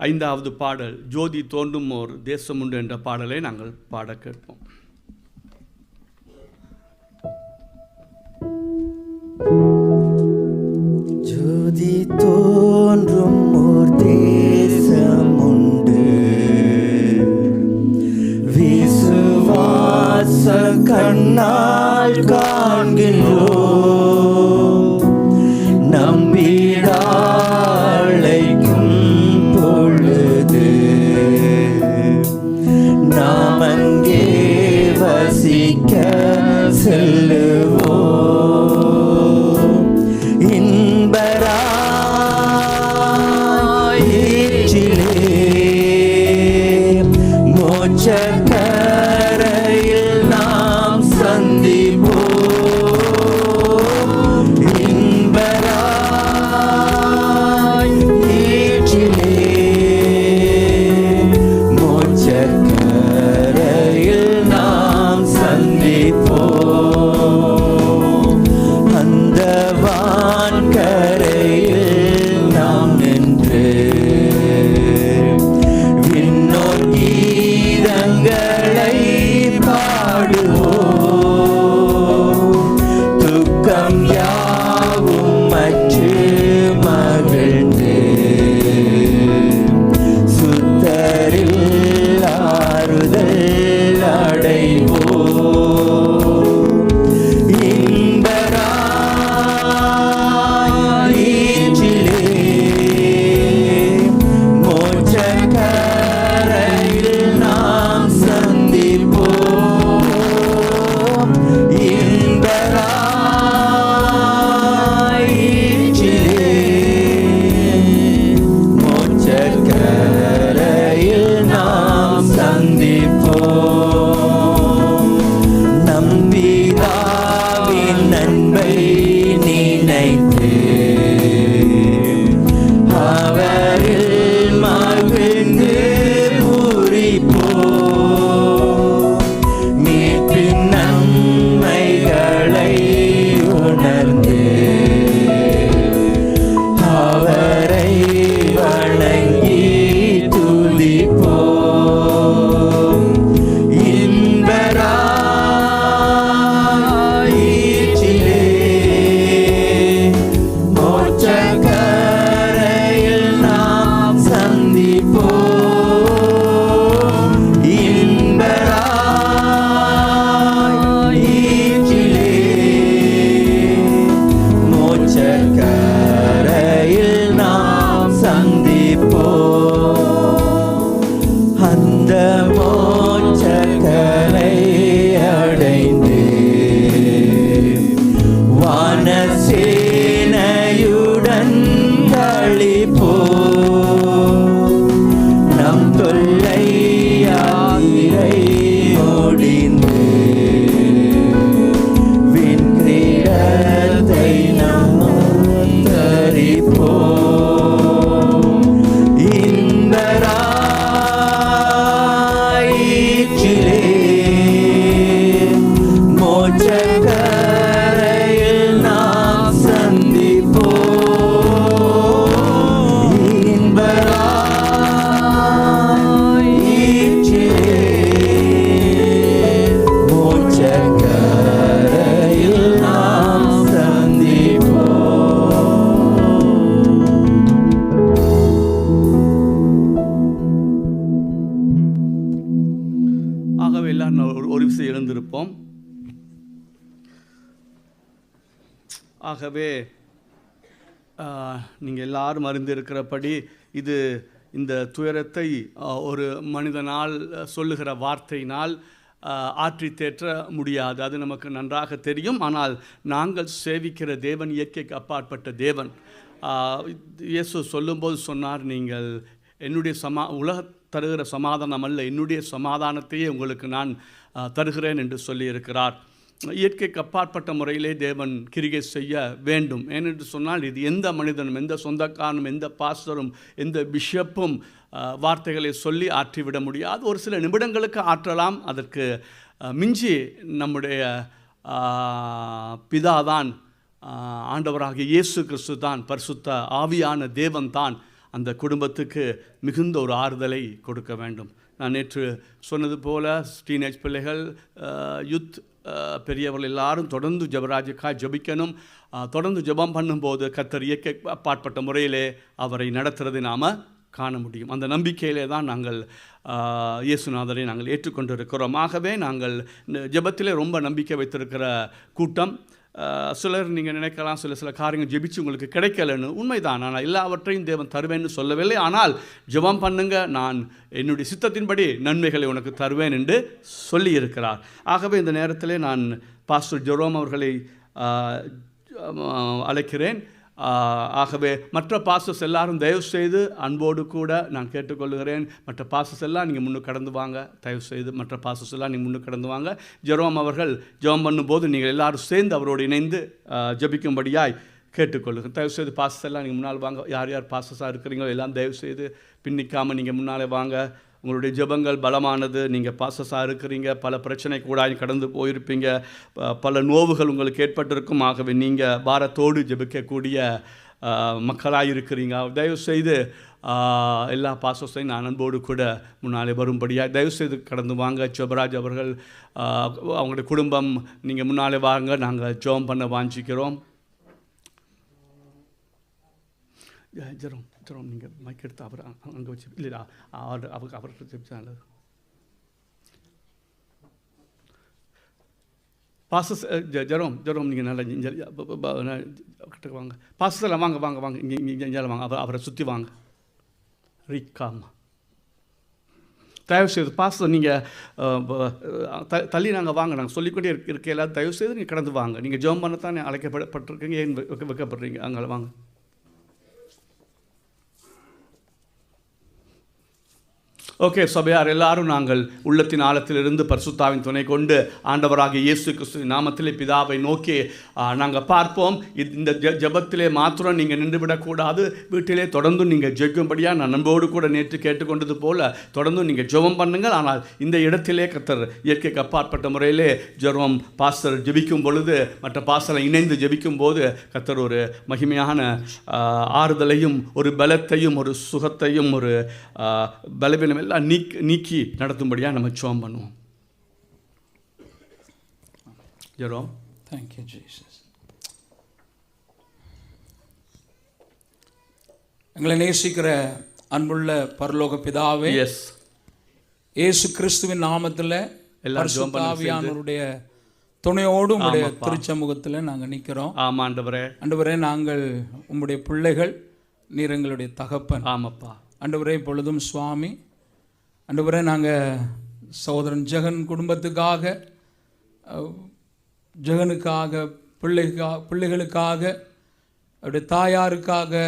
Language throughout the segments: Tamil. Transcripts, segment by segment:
5வது பாடல், ஜோதி தோன்றும் ஓர் தேசம் உண்டு என்ற பாடலை நாங்கள் பாட கேட்போம். ஜோதி தோன்றும் ஓர் தேசம் உண்டு, விசுவாச கண்ணால் காண்கின்றோம், நம்பிடாழைக்கும் பொழுது நாம் அங்கே வசிக்க செல்லுவோம். மோட்சக்கரையில் நாம் சந்திப்போம், இன்பராய் ஈற்றிலே. மோட்சக்கரையில் நாம் சந்திப்போம், அந்த வான்கரையில் நாம் நின்று கீதங்களை பாடுவோம், துக்கம் யாவும் மற்று மகிழ்ந்து சுத்தரில் ஆறுதல் அடைவோம். இன்பராய் ஈற்றிலே மோட்சக்கரையில் நாம் சந்திப்போம், இன்பராய் ஈற்றிலே மோட்சக்கரையில் நாம் சந்திப்போம். நம்பிதாவின் அன்பை நினைத்து அவரில் மகிழ்ந்து பூரிப்போம், மீட்பின் நன்மைகளை உணர்ந்து அவரை வணங்கி துதிப்போம். இன்பராய் ஈற்றிலே மோட்சக்கரையில் நாம் சந்திப்போம், இன்பராய் ஈற்றிலே மோட்சக்கரையில் நாம் சந்திப்போம். அந்த மோட்சக்கரை அடைந்து வானசேனையுடன் களிப்போம், நம் தொல்லை யாத்திரை முடிந்து விண்கிரீடத்தை நாம் தரிப்போம். இன்பராய் ஈற்றிலே மோட்சக்கரையில் நாம் சந்திப்போம், இன்பராய் ஈற்றிலே மோட்சக்கரையில் நாம் சந்திப்போம். ஆகவே எல்லாரும் ஒரு விசை எழுந்திருப்போம். ஆகவே நீங்கள் எல்லாரும் அறிந்திருக்கிறபடி இந்த துயரத்தை ஒரு மனிதனால் சொல்லுகிற வார்த்தையினால் ஆற்றி தேற்ற முடியாது, அது நமக்கு நன்றாக தெரியும். ஆனால் நாங்கள் சேவிக்கிற தேவன் இயற்கைக்கு அப்பாற்பட்ட தேவன். இயேசு சொல்லும்போது சொன்னார், நீங்கள் என்னுடைய உலக தருகிற சமாதானம் அல்ல, என்னுடைய சமாதானத்தையே உங்களுக்கு நான் தருகிறேன் என்று சொல்லியிருக்கிறார். இயற்கைக்கு அப்பாற்பட்ட முறையிலே தேவன் கிரிகை செய்ய வேண்டும். ஏனென்று சொன்னால் இது எந்த மனிதனும், எந்த சொந்தக்காரனும், எந்த பாஸ்டரும், எந்த பிஷப்பும் வார்த்தைகளை சொல்லி ஆற்றிவிட முடியாது. ஒரு சில நிமிடங்களுக்கு ஆற்றலாம், அதற்கு மிஞ்சி நம்முடைய பிதாதான், ஆண்டவராகிய இயேசு கிறிஸ்து தான், பரிசுத்த ஆவியான தேவன் தான் அந்த குடும்பத்துக்கு மிகுந்த ஒரு ஆறுதலை கொடுக்க வேண்டும். நான் நேற்று சொன்னது போல் டீனேஜ் பிள்ளைகள், யூத் பெரியவர்கள் எல்லாரும் தொடர்ந்து ஜெபராஜுக்காக ஜெபிக்கணும். தொடர்ந்து ஜெபம் பண்ணும்போது கர்த்தர் இயற்கை பாற்பட்ட முறையிலே அவரை நடத்துறதை நாம் காண முடியும். அந்த நம்பிக்கையிலே தான் நாங்கள் இயேசுநாதரை நாங்கள் ஏற்றுக்கொண்டிருக்கிறோம். ஆகவே நாங்கள் ஜெபத்திலே ரொம்ப நம்பிக்கை வைத்திருக்கிற கூட்டம். சிலர் நீங்கள் நினைக்கலாம் சில காரியங்கள் ஜெபிச்சு உங்களுக்கு கிடைக்கலன்னு. உண்மைதான். ஆனால் எல்லாவற்றையும் தேவன் தருவேன்னு சொல்லவில்லை. ஆனால் ஜெபம் பண்ணுங்க, நான் என்னுடைய சித்தத்தின்படி நன்மைகளை உனக்கு தருவேன் என்று சொல்லியிருக்கிறார். ஆகவே இந்த நேரத்திலே நான் பாஸ்டர் ஜெரோம் அவர்களை அழைக்கிறேன். ஆகவே மற்ற பாஸ்டர்ஸ் எல்லாரும் தயவு செய்து அன்போடு கூட நான் கேட்டுக்கொள்கிறேன். மற்ற பாஸ்டர்ஸ் எல்லாம் நீங்கள் முன்னு கடந்து வாங்க. தயவு செய்து மற்ற பாஸ்டர்ஸ் எல்லாம் நீங்கள் முன்னு கடந்து வாங்க. ஜெரோம் அவர்கள் ஜெபம் பண்ணும்போது நீங்கள் எல்லாரும் சேர்ந்து அவரோடு இணைந்து ஜெபிக்கும்படியாய் கேட்டுக்கொள்ளுங்கள். தயவு செய்து பாஸ்டர்ஸ் எல்லாம் நீங்கள் முன்னால் வாங்க. யார் யார் பாஸ்டர்ஸாக இருக்கிறீங்களோ எல்லாம் தயவு செய்து பின்னிக்காமல் நீங்கள் முன்னாலே வாங்க. உங்களுடைய ஜெபங்கள் பலமானது. நீங்கள் பாஸ்டர்ஸாக இருக்கிறீங்க, பல பிரச்சனை கூட கடந்து போயிருப்பீங்க, பல நோவுகள் உங்களுக்கு ஏற்பட்டிருக்கும். ஆகவே நீங்கள் பாரத்தோடு ஜெபிக்கக்கூடிய மக்களாக இருக்கிறீங்க. தயவு செய்து எல்லா பாஸ்டர்ஸையும் நான் அன்போடு கூட முன்னாலே வரும்படியாக தயவு செய்து கடந்து வாங்க. ஜெபராஜ் அவர்கள் அவங்களுடைய குடும்பம் நீங்கள் முன்னாலே வாங்க. நாங்கள் ஜெபம் பண்ண வாஞ்சிக்கிறோம். ஜெரோம் நீங்கள் மைக் எடுத்து அவர் அங்கே வச்சு இல்லைடா அவர்கிட்ட ஜெபிச்சாங்க. பாஸ்டர்ஸ் ஜெரோம் நீங்கள் நல்லா கிட்ட வாங்க. பாஸ்டர்ஸ் வாங்க வாங்க வாங்க இங்கே வாங்க. அவரை சுற்றி வாங்க. ரீக்காமா தயவு செய்து பாஸ்டர் நீங்கள் தள்ளி நாங்கள் வாங்க. நாங்கள் சொல்லிக்கொண்டே இருக்கையில தயவு செய்து நீங்கள் கடந்து வாங்க. நீங்கள் ஜெபம் பண்ணத்தானே அழைக்கப்பட்டிருக்கீங்க, ஏன் வைக்கப்படுறீங்க? அங்கே வாங்க. ஓகே சபையார் எல்லாரும் நாங்கள் உள்ளத்தின் ஆழத்திலிருந்து பரிசுத்தாவின் துணை கொண்டு ஆண்டவராகிய இயேசு கிறிஸ்து நாமத்திலே பிதாவை நோக்கி நாங்கள் பார்ப்போம். இந்த ஜெபத்திலே மாத்திரம் நீங்கள் நின்றுவிடக்கூடாது. வீட்டிலே தொடர்ந்து நீங்கள் ஜெபிக்கும்படியாக நான் நண்போடு கூட நேற்று கேட்டுக்கொண்டது போல் தொடர்ந்து நீங்கள் ஜெபம் பண்ணுங்கள். ஆனால் இந்த இடத்திலே கர்த்தர் இயற்கைக்கு அப்பாற்பட்ட முறையிலே ஜெபம் பாஸ்டர் ஜெபிக்கும் பொழுது மற்ற பாஸ்டரை இணைந்து ஜெபிக்கும் போது கர்த்தர் ஒரு மகிமையான ஆறுதலையும் ஒரு பலத்தையும் ஒரு சுகத்தையும் ஒரு பலவீனம் நீக்கி நடத்தும்படியாக நம்ம ஜெபம் பண்ணுவோம். ஜெரோம். Thank you, Jesus. எங்களை நேசிக்கிற அன்புள்ள பரலோக பிதாவே, எஸ் இயேசு கிறிஸ்துவின் நாமத்தில் பரிசுத்த ஆவியானவருடைய துணையோடு உங்களுடைய திருச்சமூகத்தில் நாங்கள் நிற்கிறோம். ஆமாம் ஆண்டவரே. ஆண்டவரே, நாங்கள் உங்களுடைய பிள்ளைகள், நீர் எங்களுடைய தகப்பன். ஆமாப்பா ஆண்டவரே. இப்பொழுதும் சுவாமி ஆண்டவரே, நாங்கள் சகோதரன் ஜெகன் குடும்பத்துக்காக, ஜெகனுக்காக, பிள்ளைகளுக்காக, அவருடைய தாயாருக்காக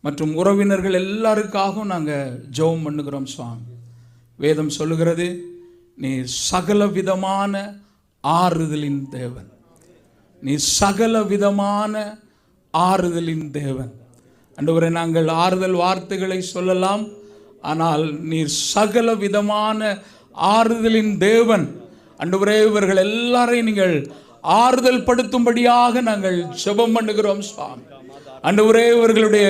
மற்றும் உறவினர்கள் எல்லாருக்காகவும் நாங்கள் ஜெபம் பண்ணுகிறோம் சுவாமி. வேதம் சொல்லுகிறது, நீ சகல விதமான ஆறுதலின் தேவன். நீ சகல விதமான ஆறுதலின் தேவன். ஆண்டவரே, நாங்கள் ஆறுதல் வார்த்தைகளை சொல்லலாம், ஆனால் நீர் சகல விதமான ஆறுதலின் தேவன். ஆண்டவரே, இவர்கள் எல்லாரையும் நீங்கள் ஆறுதல் படுத்தும்படியாக நாங்கள் ஜெபம் பண்ணுகிறோம் சுவாமி. ஆண்டவரே, இவர்களுடைய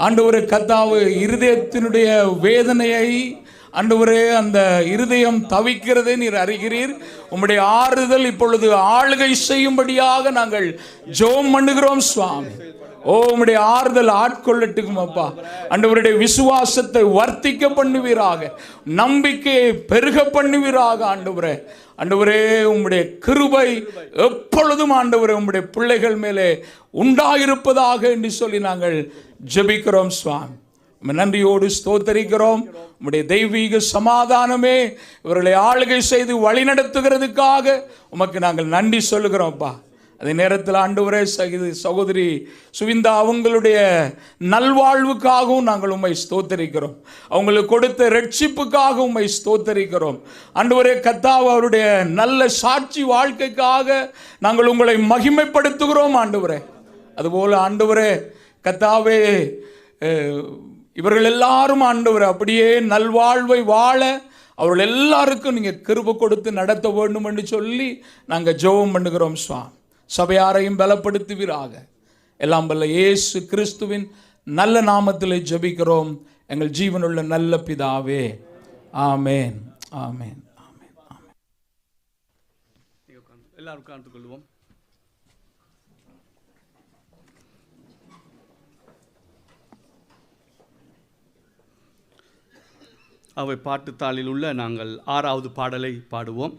ஆண்டவரே கர்த்தாவே இருதயத்தினுடைய வேதனையை ஆண்டவரே, அந்த இருதயம் தவிக்கிறதை நீர் அறிகிறீர். உம்முடைய ஆறுதல் இப்பொழுது ஆளுகை செய்யும்படியாக நாங்கள் ஜெபம் பண்ணுகிறோம் சுவாமி. ஓ, உம்முடைய ஆறுதல் ஆட்கொள்ளட்டுக்கும் அப்பா. ஆண்டவருடைய விசுவாசத்தை வர்த்திக்க பண்ணுவீராக, நம்பிக்கையை பெருக பண்ணுவீராக. ஆண்டவரே, ஆண்டவரே, உம்முடைய கிருபை எப்பொழுதும் ஆண்டவரே உம்முடைய பிள்ளைகள் மேலே உண்டாயிருப்பதாக என்று சொல்லி நாங்கள் ஜெபிக்கிறோம் சுவாமி. நன்றியோடு ஸ்தோத்தரிக்கிறோம். உம்முடைய தெய்வீக சமாதானமே இவர்களை ஆளுகை செய்து வழிநடத்துகிறதுக்காக உமக்கு நாங்கள் நன்றி சொல்லுகிறோம்ப்பா. அதே நேரத்தில் ஆண்டவரே, சகோதரி சுவிந்தா அவங்களுடைய நல்வாழ்வுக்காகவும் நாங்கள் உம்மை ஸ்தோத்தரிக்கிறோம். அவங்களுக்கு கொடுத்த ரட்சிப்புக்காக உம்மை ஸ்தோத்தரிக்கிறோம். ஆண்டவரே கர்த்தாவே, அவருடைய நல்ல சாட்சி வாழ்க்கைக்காக நாங்கள் உங்களை மகிமைப்படுத்துகிறோம் ஆண்டவரே. அதுபோல் ஆண்டவரே கர்த்தாவே, இவர்கள் எல்லாரும் ஆண்டவரே அப்படியே நல்வாழ்வை வாழ அவர்கள் எல்லாருக்கும் நீங்கள் கிருபை கொடுத்து நடத்த வேண்டும் என்று சொல்லி நாங்கள் ஜெபம் பண்ணுகிறோம் சுவாமி. சபையாரையும் பலப்படுத்துவீராக. எல்லாம் வல்ல இயேசு கிறிஸ்துவின் நல்ல நாமத்திலே ஜெபிக்கிறோம் எங்கள் ஜீவனுள்ள நல்ல பிதாவே. ஆமென், ஆமென், ஆமென், ஆமென். எல்லாரும் உட்கார்ந்து கொள்வோம். அவை பாட்டுத்தாளில் உள்ள நாங்கள் 6வது பாடலை பாடுவோம்.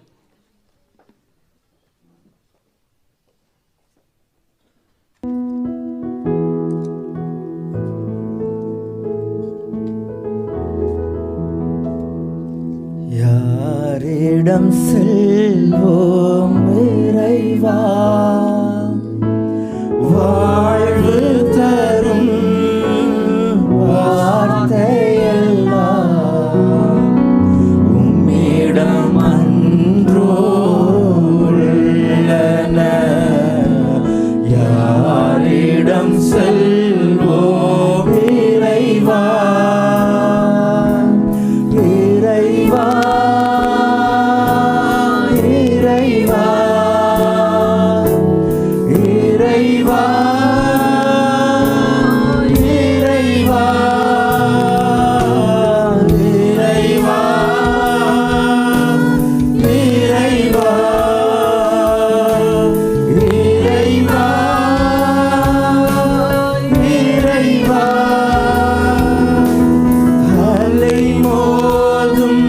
யாரிடம் செல்வோம் இறைவா, வாழ்வு தரும் வார்த்தையெல்லாம் உம்மிடம் அன்றோ உள்ளன. யாரிடம் செல்வோம் இறைவா, இறைவா, இறைவா, இறைவா, இறைவா, இறைவா, இறைவா, இறைவா, இறைவா. அலை மோதும்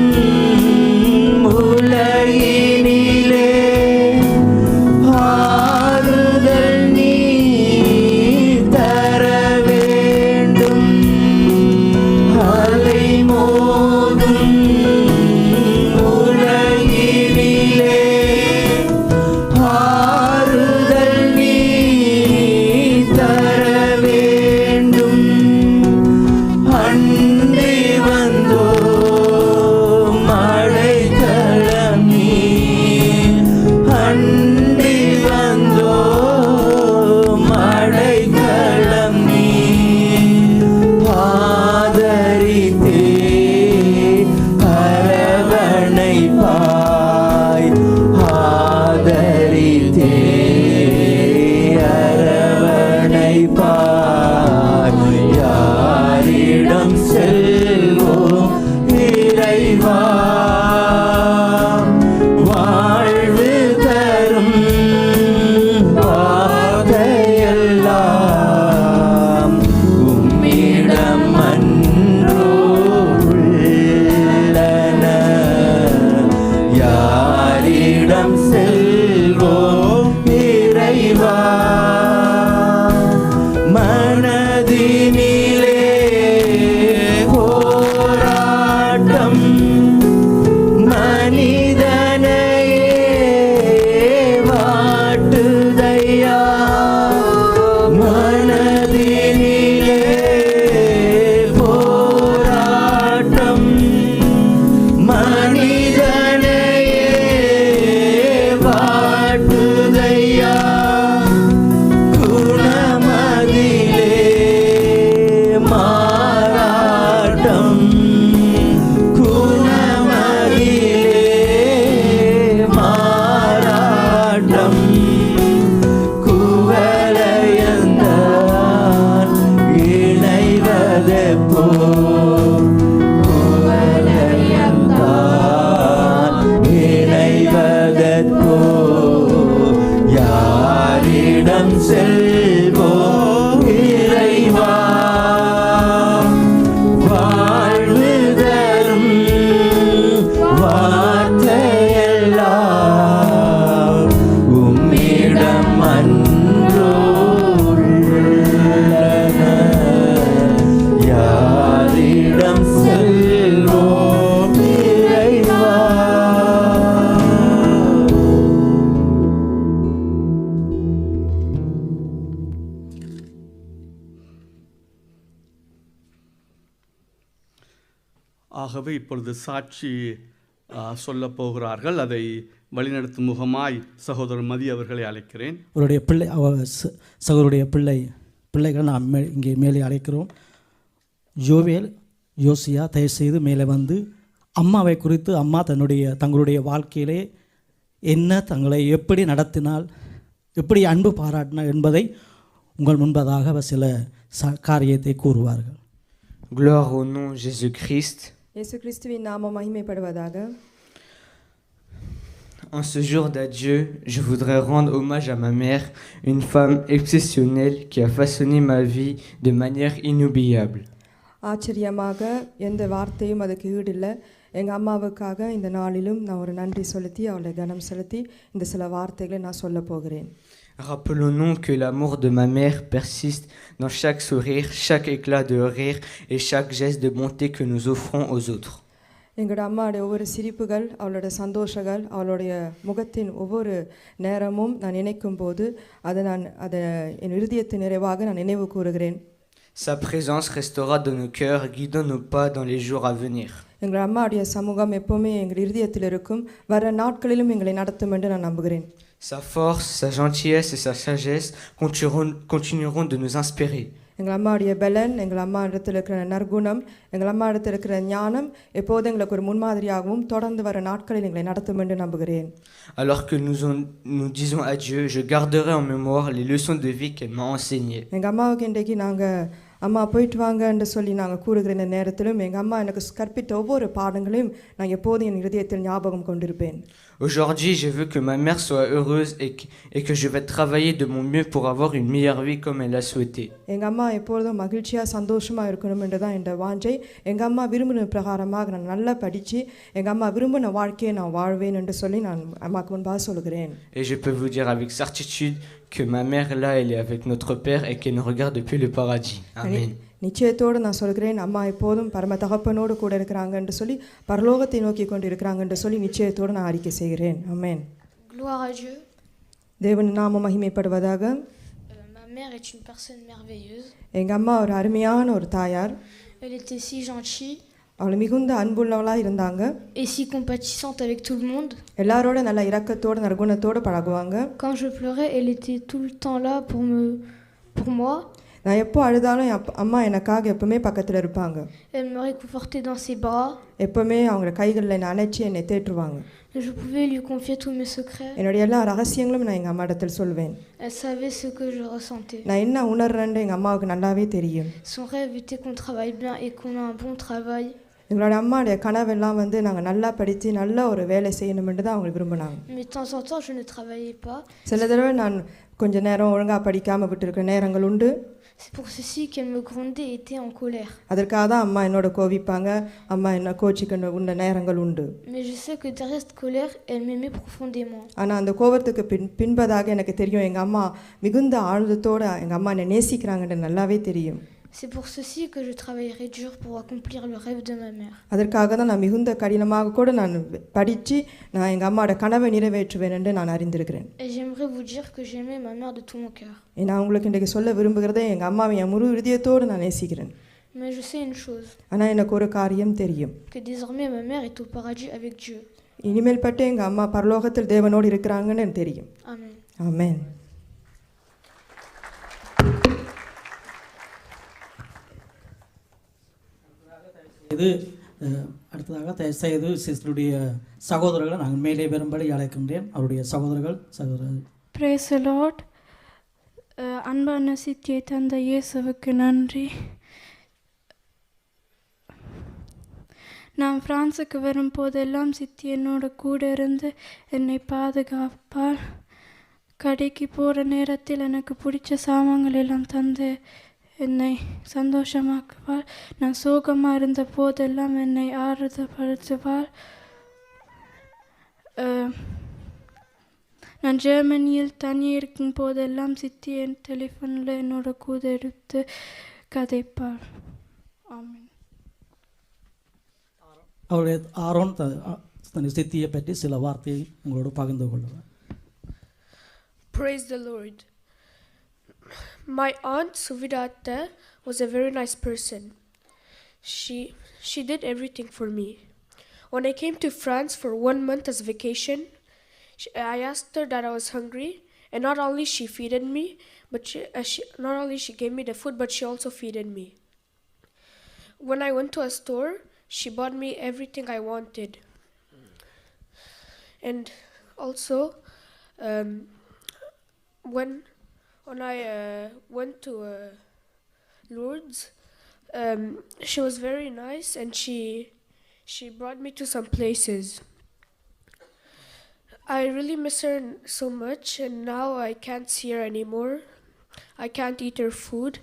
உலகினிலே ஆறுதல் நீ தர வேண்டும். அலை மோதும் உலகினிலே ஆறுதல் நீ தர வேண்டும். அன்றி வந்தோ மழைத்தளம் நீ, அன்றி வந்தோ மழைத்தளம் நீ. ஆதரித்தே அரவணைப்பாய், ஆதரித்தே அரவணைப்பாய். யாரிடம் செல்வோம் இறைவா, வாழ்வு தரும் வார்த்தையெல்லாம் உம்மிடம் அன்றோ உள்ளன. யாரிடம் செல்வோம் இறைவா, மனதினிலே போராட்டம் மனிதனையே வாட்டுதையா. மனதினிலே போராட்டம் மனிதனையே வாட்டுதையா. குணமதிலே மாறாட்டம், குணமதிலே மாறாட்டம். குவலயந்தான் இணைவதெப்போ, குவலயந்தான் இணைவதெப்போ. யாரிடம் செல்வோம் இறைவா, வாழ்வு தரும் வார்த்தையெல்லாம் உம்மிடம் அன்றோ உள்ளன. யாரிடம் செல்வோம் இறைவா. ஆகவே இப்பொழுது சாட்சி சொல்லப் போகிறார்கள். அதை வழிநடத்தும் முகமாய் சகோதரர் மதி அவர்களை அழைக்கிறேன். அவருடைய பிள்ளை சகோதருடைய பிள்ளைகள் நாம் இங்கே மேலே அழைக்கிறோம். யோவேல், யோசியா, தயவுசெய்து மேலே வந்து அம்மாவை குறித்து அம்மா தங்களுடைய வாழ்க்கையிலே என்ன தங்களை எப்படி நடத்தினால், எப்படி அன்பு பாராட்டினார் என்பதை உங்கள் முன்பதாக அவர் சில காரியத்தை கூறுவார்கள். Gloire au nom de Jésus-Christ. இயேசு கிறிஸ்துவின் நாமம் மகிமைப்படுவதாக. En ce jour d'adieu, je voudrais rendre hommage à ma mère, une femme exceptionnelle qui a façonné ma vie de manière inoubliable. ஆச்சரியமாக எந்த வார்த்தையும் அதுக்கு ஈடில்லை. எங்கள் அம்மாவுக்காக இந்த நாளிலும் நான் ஒரு நன்றி செலுத்தி அவளை கனம் செலுத்தி இந்த சில வார்த்தைகளை நான் சொல்ல போகிறேன். Rappelons-nous que l'amour de ma mère persiste dans chaque sourire, chaque éclat de rire et chaque geste de bonté que nous offrons aux autres. எங்களோட அம்மாவுடைய ஒவ்வொரு சிரிப்புகள், அவளோட சந்தோஷங்கள், அவளுடைய முகத்தின் ஒவ்வொரு நேரமும் நான் நினைக்கும் போது அதை என் இருதயத்தின் நிறைவாக நான் நினைவு கூறுகிறேன். Sa présence restera dans nos cœurs, guidant nos pas dans les jours à venir. எங்கள் அம்மாவுடைய சமூகம் எப்போவுமே எங்கள் இருதயத்தில் இருக்கும், வர நாட்களிலும் எங்களை நடத்தும் என்று நான் நம்புகிறேன். Sa force, sa gentillesse et sa sagesse continueront de nous inspirer. எங்கள் அம்மாவுடைய பலன், எங்கள் அம்மா இடத்துல இருக்கிற நற்குணம், எங்கள் அம்மா இடத்துல இருக்கிற ஞானம் எப்போதும் எங்களுக்கு ஒரு முன்மாதிரியாகவும் தொடர்ந்து வர நாட்களில் எங்களை நடத்தும் என்று நம்புகிறேன். Alors que nous disons adieu, je garderai en mémoire les leçons de vie qu'elle m'a enseignées. எங்கள் அம்மாவுக்கு இன்றைக்கு நாங்கள் அம்மா போயிட்டு வாங்கன்னு சொல்லி நாங்கள் கூறுகிற இந்த நேரத்திலும் எங்கள் அம்மா எனக்கு கற்பித்த ஒவ்வொரு பாடங்களையும் நான் எப்போதும் என் இதயத்தில் ஞாபகம் கொண்டிருப்பேன். Aujourd'hui, je veux que ma mère soit heureuse et que je vais travailler de mon mieux pour avoir une meilleure vie comme elle l'a souhaité. எங்கள் அம்மா எப்பொழுதும் மகிழ்ச்சியாக சந்தோஷமாக இருக்கணும் என்று தான் என் வாஞ்சை. எங்கள் அம்மா விரும்பின பிரகாரமாக நான் நல்லா படித்து எங்கள் அம்மா விரும்பின வாழ்க்கையை நான் வாழ்வேன் என்று சொல்லி நான் அம்மாவுக்கு முன்பாக சொல்கிறேன். Et je peux vous dire avec certitude que ma mère là, elle est avec notre Père et qu'elle nous regarde depuis le paradis. Amen. நிச்சயத்தோடு நான் சொல்கிறேன், அம்மா எப்போதும் பரம தகப்பனோடு கூட இருக்கிறாங்க என்று சொல்லி பரலோகத்தை நோக்கி கொண்டு இருக்கிறாங்க என்று சொல்லி நிச்சயத்தோடு நான் அறிக்கை செய்கிறேன். ஆமென். Gloire à Dieu. தேவன் நாமம் மகிமைப்படுவதாக. Ma mère est une personne merveilleuse. எங்கள் அம்மா ஒரு அருமையான ஒரு தாயார். Elle était si gentille அவள் மிகுந்த அன்புள்ளவளாக இருந்தாங்க. et si compatissante avec tout le monde. எல்லாரோட நல்ல இரக்கத்தோடு நற்குணத்தோடு பழகுவாங்க. Quand je pleurais, elle était tout le temps là pour moi. நான் எப்போ அழுதாலும் அம்மா எனக்காக எப்பவுமே பக்கத்தில் இருப்பாங்க. Elle me réconfortait dans ses bras. எப்பவுமே அவங்க கைகளில் என்னை அணைச்சி என்னை தேற்றுவாங்க. Je pouvais lui confier tous mes secrets. என்னுடைய எல்லா ரகசியங்களும் நான் எங்கள் அம்மா இடத்தில் சொல்வேன். Elle savait ce que je ressentais. நான் என்ன உணர்றேன்னு எங்கள் அம்மாவுக்கு நல்லாவே தெரியும். Son rêve était qu'on travaille bien et qu'on a un bon travail. எங்களோட அம்மாவுடைய கனவெல்லாம் நாங்கள் நல்லா படித்து நல்ல ஒரு வேலை செய்யணுமென்று தான் அவங்க விரும்பினாங்க. Mais de temps en temps, je ne travaillais pas. சில தடவை நான் கொஞ்ச நேரம் ஒழுங்காக படிக்காமல் விட்டுருக்கிற நேரங்கள் உண்டு. C'est pour ceci qu'elle me grondait et était en colère. அதற்காக தான் அம்மா என்னோட கோவிப்பாங்க, அம்மா என்ன கோச்சிக்கணும் உண்ட நேரங்கள் உண்டு. Mais je sais que derrière cette colère, elle m'aimait profondément. ஆனால் அந்த கோபத்துக்கு பின்பதாக எனக்கு தெரியும் எங்கள் அம்மா மிகுந்த ஆழ்ந்தத்தோடு எங்கள் அம்மா என்னை நேசிக்கிறாங்கன்னு நல்லாவே தெரியும். C'est pour ceci que je travaillerai dur pour accomplir le rêve de ma mère. அதற்காக தான் நான் மிகுந்த கடினமாக கூட நான் படித்து நான் எங்கள் அம்மாவோட கனவை நிறைவேற்றுவேன் என்று நான் அறிந்திருக்கிறேன். Et j'aimerais vous dire que j'aimais ma mère de tout mon cœur. நான் உங்களுக்கு இன்றைக்கு சொல்ல விரும்புகிறதே எங்கள் அம்மாவை என் முழு இதயத்தோடு நான் நேசிக்கிறேன். Mais je sais une chose. ஆனால் எனக்கு ஒரு காரியம் தெரியும். Que désormais ma mère est au paradis avec Dieu. இனிமேல் பட்டு எங்கள் அம்மா பரலோகத்தில் தேவனோடு இருக்கிறாங்கன்னு எனக்கு தெரியும். Amen. ஆமென். இது அடுத்ததாக தயவுசெய்து சிஸ்டருடைய சகோதரர்களை நாங்கள் மேலே வரும்படி அழைக்கின்றேன். அவருடைய சகோதரர்கள். Praise the Lord. அன்பான சித்தியை தந்த இயேசுவுக்கு நன்றி. நான் பிரான்ஸுக்கு வரும்போதெல்லாம் சித்தி என்னோட கூட இருந்து என்னை பாதுகாப்பால். கடைக்கு போகிற நேரத்தில் எனக்கு பிடிச்ச சாமான்கள் எல்லாம் தந்து என்னை சந்தோஷமாக்குவாள். நான் சோகமாக இருந்த போதெல்லாம் என்னை ஆறுதப்படுத்துவாள். நான் ஜெர்மனியில் தனியாக இருக்கும் போதெல்லாம் சித்தி என் டெலிஃபோனில் என்னோட கூட எடுத்து கதைப்பாள். ஆமென். அவருடைய ஆரோன் தன் சித்தியை பற்றி சில வார்த்தையை உங்களோடு பகிர்ந்து கொள்வார். Praise the Lord. My aunt Suvidata was a very nice person. She did everything for me. When I came to France for 1 month as vacation, I asked her that I was hungry, and not only she feeded me, but not only she gave me the food, but she also feeded me. When I went to a store, she bought me everything I wanted. And also, when I went to Lourdes, she was very nice, and she brought me to some places. I really miss her so much, and now I can't see her anymore. I can't eat her food,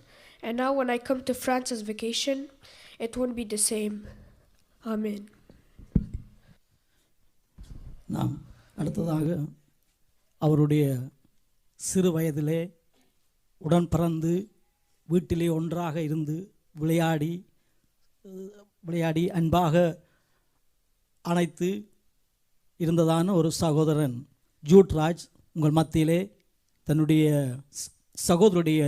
and now when I come to France as vacation, it won't be the same. Amen. நாம் அடுத்ததாக அவருடைய சிறு வயதிலே உடன் பிறந்து வீட்டிலே ஒன்றாக இருந்து விளையாடி அன்பாக அணைத்து இருந்ததான ஒரு சகோதரன் ஜூட்ராஜ் உங்கள் மத்தியிலே தன்னுடைய சகோதரருடைய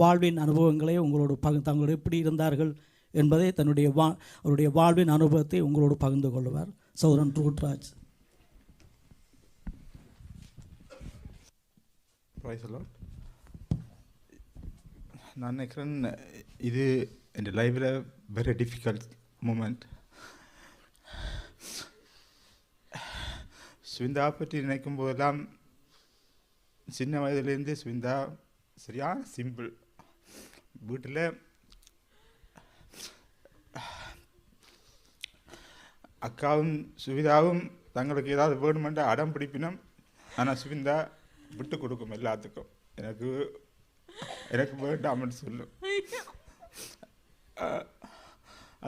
வாழ்வின் அனுபவங்களை உங்களோடு தங்களோடு எப்படி இருந்தார்கள் என்பதை அவருடைய வாழ்வின் அனுபவத்தை உங்களோடு பகிர்ந்து கொள்வார் சகோதரன் ஜூட்ராஜ். நான் நினைக்கிறேன் இது என் லைஃப்பில் வெரி டிஃபிகல்ட் மூமெண்ட். ஸ்விந்தா பற்றி நினைக்கும் போதெல்லாம் சின்ன வயதுலேருந்து ஸ்விந்தா சரியான சிம்பிள். வீட்டில் அக்காவும் சுவிதாவும் தங்களுக்கு ஏதாவது வேணுமென்ற அடம் பிடிப்பினும், ஆனால் சுவிந்தா விட்டு கொடுக்கும் எல்லாத்துக்கும். எனக்கு வேண்டாம்னு சொல்லும்.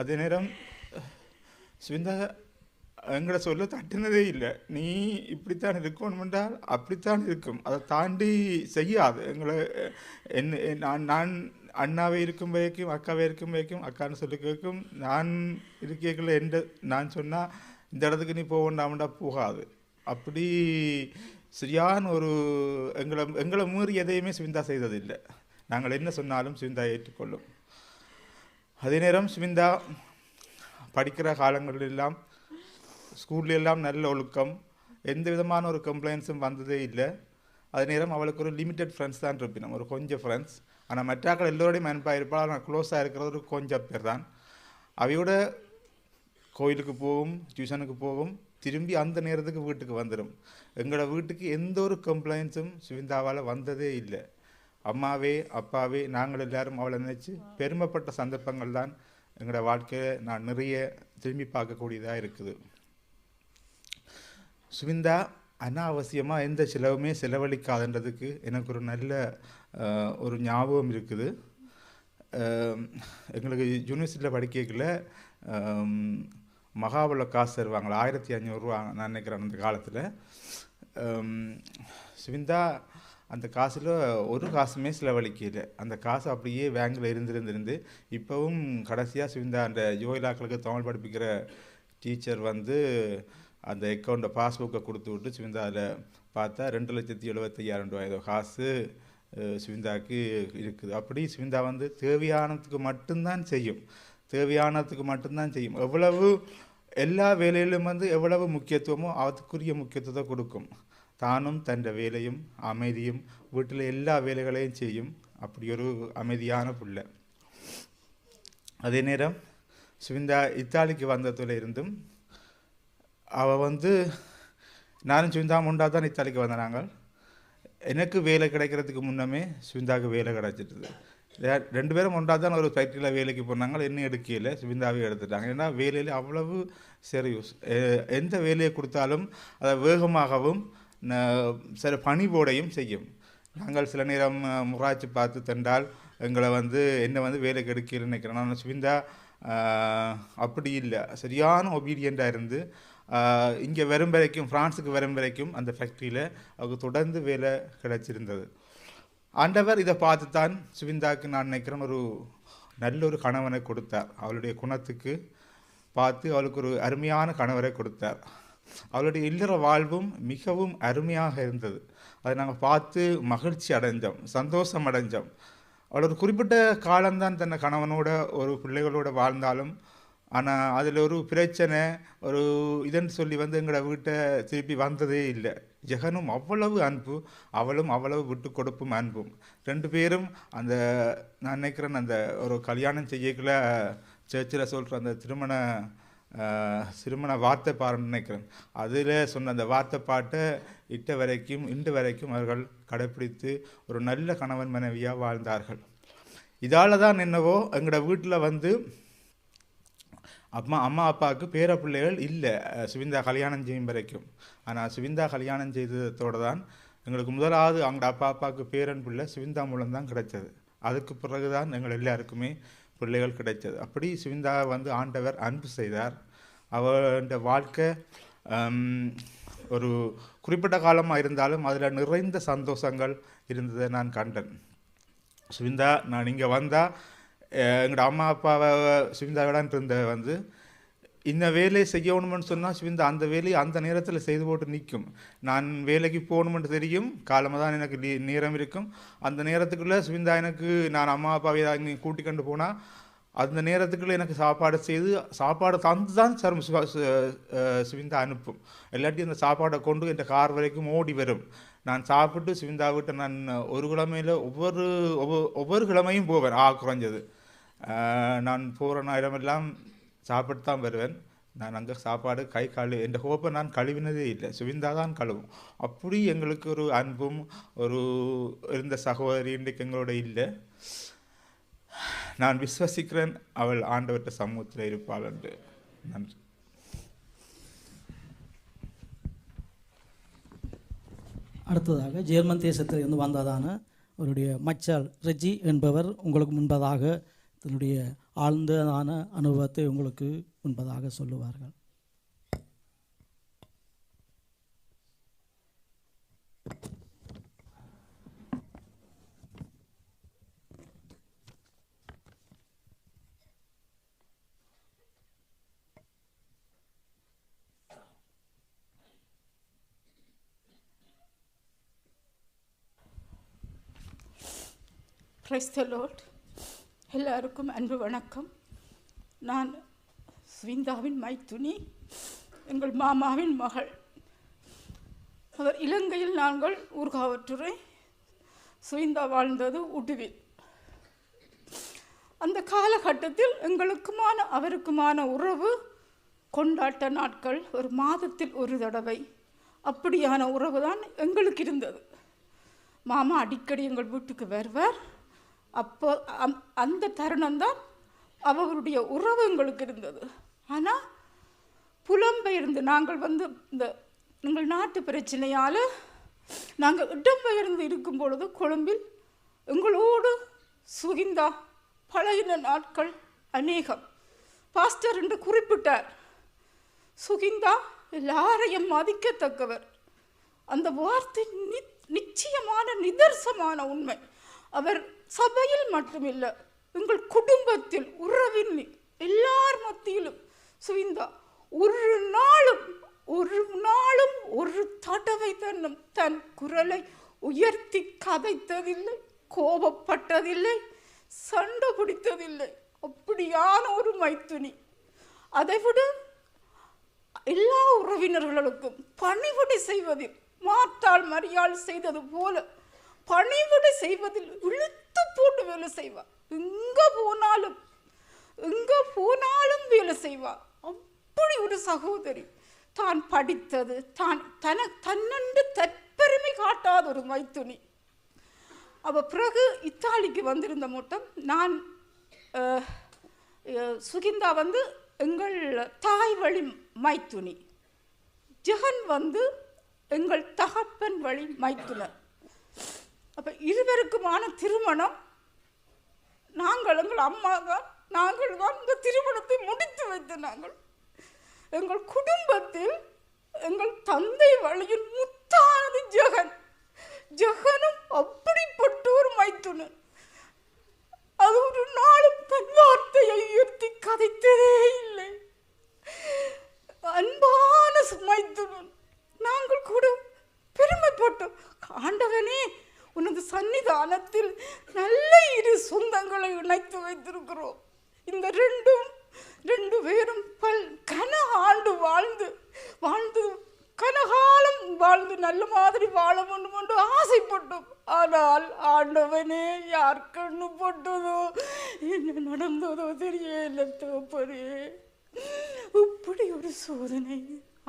அதே நேரம் சுவிந்தா எங்களை சொல்ல தட்டினதே இல்லை. நீ இப்படித்தான் இருக்கணுமென்றால் அப்படித்தான் இருக்கும், அதை தாண்டி செய்யாது. எங்களை நான் அண்ணாவே இருக்கும் வரைக்கும் அக்காவே இருக்கும் வரைக்கும் அக்கான்னு சொல்லி கேட்கும். நான் இருக்கல நான் சொன்னால் இந்த இடத்துக்கு நீ போகண்டாமண்டா போகாது. அப்படி சரியான ஒரு எங்களை மீறி எதையுமே சுவிந்தா செய்ததில்லை. நாங்கள் என்ன சொன்னாலும் சுவிந்தா ஏற்றுக்கொள்ளும். அதே நேரம் சுவிந்தா படிக்கிற காலங்களெல்லாம் ஸ்கூல்லெல்லாம் நல்ல ஒழுக்கம், எந்த விதமான ஒரு கம்ப்ளைண்ட்ஸும் வந்ததே இல்லை. அதே நேரம் அவளுக்கு ஒரு லிமிட்டட் ஃப்ரெண்ட்ஸ் தான் இருப்பினோம், ஒரு கொஞ்சம் ஃப்ரெண்ட்ஸ். ஆனால் மற்றாக்கள் எல்லோரையும் அனுப்பாக இருப்பாள். ஆனால் க்ளோஸாக இருக்கிறது ஒரு கொஞ்சம் பேர் தான். அவையோட கோயிலுக்கு போகும், டியூஷனுக்கு போகும், திரும்பி அந்த நேரத்துக்கு வீட்டுக்கு வந்துடும். எங்களோட வீட்டுக்கு எந்த ஒரு கம்ப்ளைண்ட்ஸும் சுவிந்தாவால் வந்ததே இல்லை. அம்மாவே அப்பாவே நாங்கள் எல்லாரும் அவளை நினச்சி பெருமைப்பட்ட சந்தர்ப்பங்கள் தான் எங்களோட வாழ்க்கையில் நான் நிறைய திரும்பி பார்க்கக்கூடியதாக இருக்குது. சுவிந்தா அனாவசியமாக எந்த செலவுமே செலவழிக்காதுன்றதுக்கு எனக்கு ஒரு நல்ல ஒரு ஞாபகம் இருக்குது. எங்களுக்கு யூனிவர்சிட்டியில் படிக்கல மகாபல காசு தருவாங்களா, 1500 நான் நினைக்கிறேன் அந்த காலத்தில். சுவிந்தா அந்த காசில் ஒரு காசுமே செலவழிக்கல. அந்த காசு அப்படியே பேங்கில் இருந்திருந்து இப்போவும் கடைசியாக சுவிந்தா அந்த ஜோயிலாக்களுக்கு தமிழ் படிப்பிக்கிற டீச்சர் வந்து அந்த அக்கௌண்ட்டை பாஸ்புக்கை கொடுத்து விட்டு சுவிந்தா அதில் பார்த்தா 2,75,000 ஏதோ காசு சுவிந்தாவுக்கு இருக்குது. அப்படி சுவிந்தா வந்து தேவையானதுக்கு மட்டும்தான் செய்யும். எவ்வளவு எல்லா வேலையிலும் வந்து எவ்வளவு முக்கியத்துவமோ அதுக்குரிய முக்கியத்துவத்தை கொடுக்கும். தானும் தன் வேலையும் அமைதியும் வீட்டில் எல்லா வேலைகளையும் செய்யும். அப்படி ஒரு அமைதியான பிள்ளை. அதே நேரம் சுவிந்தா இத்தாலிக்கு வந்ததில் இருந்தும் அவள் வந்து நானும் சுவிந்தா முண்டா தான் இத்தாலிக்கு வந்தாங்க. எனக்கு வேலை கிடைக்கிறதுக்கு முன்னமே சுவிந்தாவுக்கு வேலை கிடச்சிட்டுது. 2 பேரும் ஒன்றா தான் ஒரு ஃபேக்ட்ரியில் வேலைக்கு போனாங்க. என்ன எடுக்கல, சுவிந்தாவே எடுத்துட்டாங்க. ஏன்னா வேலையில் அவ்வளவு சீரியஸ். எந்த வேலையை கொடுத்தாலும் அதை வேகமாகவும் சில பணிவோடையும் செய்யும். நாங்கள் சில நேரம் முறாச்சி பார்த்து தந்தால் எங்களை வந்து என்னை வந்து வேலைக்கு எடுக்கலன்னு நினைக்கிறேன். நான் சுவிந்தா அப்படி இல்லை, சரியான ஒபீடியண்ட்டாக இருந்து இங்கே வரும் வரைக்கும், ஃப்ரான்ஸுக்கு வரும் வரைக்கும் அந்த ஃபேக்ட்ரியில் அவருக்கு தொடர்ந்து வேலை கிடச்சிருந்தது. ஆண்டவர் இதை பார்த்து தான் சுவிந்தாவுக்கு நான் நினைக்கிறேன் ஒரு நல்ல ஒரு கணவனை கொடுத்தார். அவளுடைய குணத்துக்கு பார்த்து அவளுக்கு ஒரு அருமையான கணவரை கொடுத்தார். அவளுடைய இல்லற வாழ்வும் மிகவும் அருமையாக இருந்தது. அதை நாங்கள் பார்த்து மகிழ்ச்சி அடைஞ்சோம், சந்தோஷம் அடைஞ்சோம். அவள் ஒரு குறிப்பிட்ட காலம்தான் தன்னை கணவனோட ஒரு பிள்ளைகளோட வாழ்ந்தாலும், ஆனால் அதில் ஒரு பிரச்சனை ஒரு இதுன்னு சொல்லி வந்து எங்களோட வீட்டை திருப்பி வந்ததே இல்லை. ஜெகனும் அவ்வளவு அன்பு, அவளும் அவ்வளவு விட்டு கொடுப்பும் அன்பும். 2 பேரும் அந்த நான் நினைக்கிறேன் அந்த ஒரு கல்யாணம் செய்யக்குள்ள சர்ச்சில் சொல்கிற அந்த திருமண திருமண வார்த்தை பாருன்னு நினைக்கிறேன். அதில் சொன்ன அந்த வார்த்தை பாட்டை இன்று வரைக்கும் அவர்கள் கடைப்பிடித்து ஒரு நல்ல கணவன் மனைவியாக வாழ்ந்தார்கள். இதால் தான் என்னவோ எங்களோட வீட்டில் வந்து அம்மா அப்பாவுக்கு பேர பிள்ளைகள் இல்லை சுவிந்தா கல்யாணம் செய்யும் வரைக்கும். ஆனால் சுவிந்தா கல்யாணம் செய்ததோடு தான் எங்களுக்கு முதலாவது அவங்களோட அப்பாவுக்கு பேரன் பிள்ளை சுவிந்தா மூலம்தான் கிடைச்சது. அதுக்கு பிறகு தான் எங்கள் எல்லாருக்குமே பிள்ளைகள் கிடைச்சது. அப்படி சுவிந்தா வந்து ஆண்டவர் அன்பு செய்தார். அவருடைய வாழ்க்கை ஒரு குறிப்பிட்ட காலமாக இருந்தாலும் அதில் நிறைந்த சந்தோஷங்கள் இருந்ததை நான் கண்டேன். சுவிந்தா நான் இங்கே வந்தால் எங்களோட அம்மா அப்பாவை சுவிந்தாவிடான் இருந்த வந்து இந்த வேலையை செய்யணும்னு சொன்னால் சுவிந்தா அந்த வேலையை அந்த நேரத்தில் செய்து போட்டு நிற்கும். நான் வேலைக்கு போகணுமென்று தெரியும், காலமாக தான் எனக்கு நேரம் இருக்கும். அந்த நேரத்துக்குள்ளே சுவிந்தா எனக்கு நான் அம்மா அப்பாவை இங்கே கூட்டி கொண்டு போனால் அந்த நேரத்துக்குள்ளே எனக்கு சாப்பாடு தந்து தான் சுவிந்தா அனுப்பும். எல்லாத்தையும் அந்த சாப்பாடை கொண்டு என் கார் வரைக்கும் ஓடி வரும். நான் சாப்பிட்டு சுவிந்தா விட்டு நான் ஒரு கிழமையில் ஒவ்வொரு கிழமையும் போவேன். குறைஞ்சது நான் போகிற இடமெல்லாம் சாப்பிட்டு தான் வருவேன். நான் அங்கே சாப்பாடு என் கோப்பை நான் கழுவினதே இல்லை, சுவிந்தா தான் கழுவும். அப்படி எங்களுக்கு ஒரு அன்பும் ஒரு இருந்த சகோதரி இன்றைக்கு எங்களோட இல்லை. நான் விசுவசிக்கிறேன் அவள் ஆண்டவர்கிட்ட சமூகத்தில் இருப்பாள் என்று. நன்றி. அடுத்ததாக ஜெர்மன் தேசத்தில் இருந்து வந்ததான அவருடைய மச்சால் ரெஜி என்பவர் உங்களுக்கு முன்பதாக தன்னுடைய ஆழ்ந்ததான அனுபவத்தை உங்களுக்கு முன்பதாக சொல்லுவார்கள். Praise the Lord. எல்லாருக்கும் அன்பு வணக்கம். நான் சுவிந்தாவின் மைத்துனி, எங்கள் மாமாவின் மகள். அவர் இலங்கையில், நாங்கள் ஊர்காவற்றுறை, சுவிந்தா வாழ்ந்தது உடுவில். அந்த காலகட்டத்தில் எங்களுக்குமான அவருக்குமான உறவு கொண்டாட்ட நாட்கள், ஒரு மாதத்தில் ஒரு தடவை, அப்படியான உறவு தான் எங்களுக்கு இருந்தது. மாமா அடிக்கடி எங்கள் வீட்டுக்கு வருவார். அப்போ அந்த தருணம்தான் அவருடைய உறவு எங்களுக்கு இருந்தது. ஆனால் புலம்பெயர்ந்து நாங்கள் வந்து இந்த எங்கள் நாட்டு பிரச்சனையால் நாங்கள் இடம்பெயர்ந்து இருக்கும் பொழுது கொழும்பில் எங்களோடு சுகிந்தா பழகின நாட்கள் அநேகம். பாஸ்டர் என்று குறிப்பிட்டார். சுகிந்தா எல்லாரையும் மதிக்கத்தக்கவர். அந்த வார்த்தை நிச்சயமான நிதர்சமான உண்மை. அவர் சபையில் மட்டுமில்லை, எங்கள் குடும்பத்தில், உறவின் எல்லார் மத்தியிலும் சுவிந்தா ஒரு நாளும் ஒரு தடவை தன் குரலை உயர்த்தி கதைத்ததில்லை, கோபப்பட்டதில்லை, சண்டை பிடித்ததில்லை. அப்படியான ஒரு மைத்துனி. அதைவிட எல்லா உறவினர்களுக்கும் பணிவிடை செய்வதில் மாற்றாள் மரியாள் செய்தது போல பணிவிடை செய்வதில் இழுத்து போட்டு வேலை செய்வாள். எங்கே போனாலும் வேலை செய்வாள். அப்படி ஒரு சகோதரி. தான் படித்தது தன்னென்று தற்பெருமை காட்டாத ஒரு மைத்துனி. அவள் பிறகு இத்தாலிக்கு வந்திருந்த மட்டும் நான் சுகிந்தா வந்து எங்கள் தாய் வழி மைத்துனி, ஜெகன் வந்து எங்கள் தகப்பன் வழி மைத்துனர். அப்போ இருவருக்குமான திருமணம் எங்கள் அம்மா தான், நாங்கள் தான் இந்த திருமணத்தை முடித்து வைத்த நாங்கள். எங்கள் குடும்பத்தில் எங்கள் தந்தை வழியில் முத்தானது ஜெகனும் அப்படிப்பட்ட ஒரு மைத்துனர். அது ஒரு நாளும் தன் வார்த்தையை உயர்த்தி கதைத்ததே இல்லை. அன்பான மைத்துனர். நாங்கள் கூட பெருமைப்பட்டோம். ஆண்டவனே, உனது சன்னிதானத்தில் நல்ல இரு சொந்தங்களை இணைத்து வைத்திருக்கிறோம். இந்த ரெண்டு பேரும் கன ஆண்டு வாழ்ந்து கனகாலம் வாழ்ந்து நல்ல மாதிரி வாழ வேண்டும் என்று ஆசைப்பட்டோம். ஆனால் ஆண்டவனே, யார் கண்ணு போட்டதோ என்ன நடந்ததோ தெரியல. தோப்பரே, இப்படி ஒரு சோதனை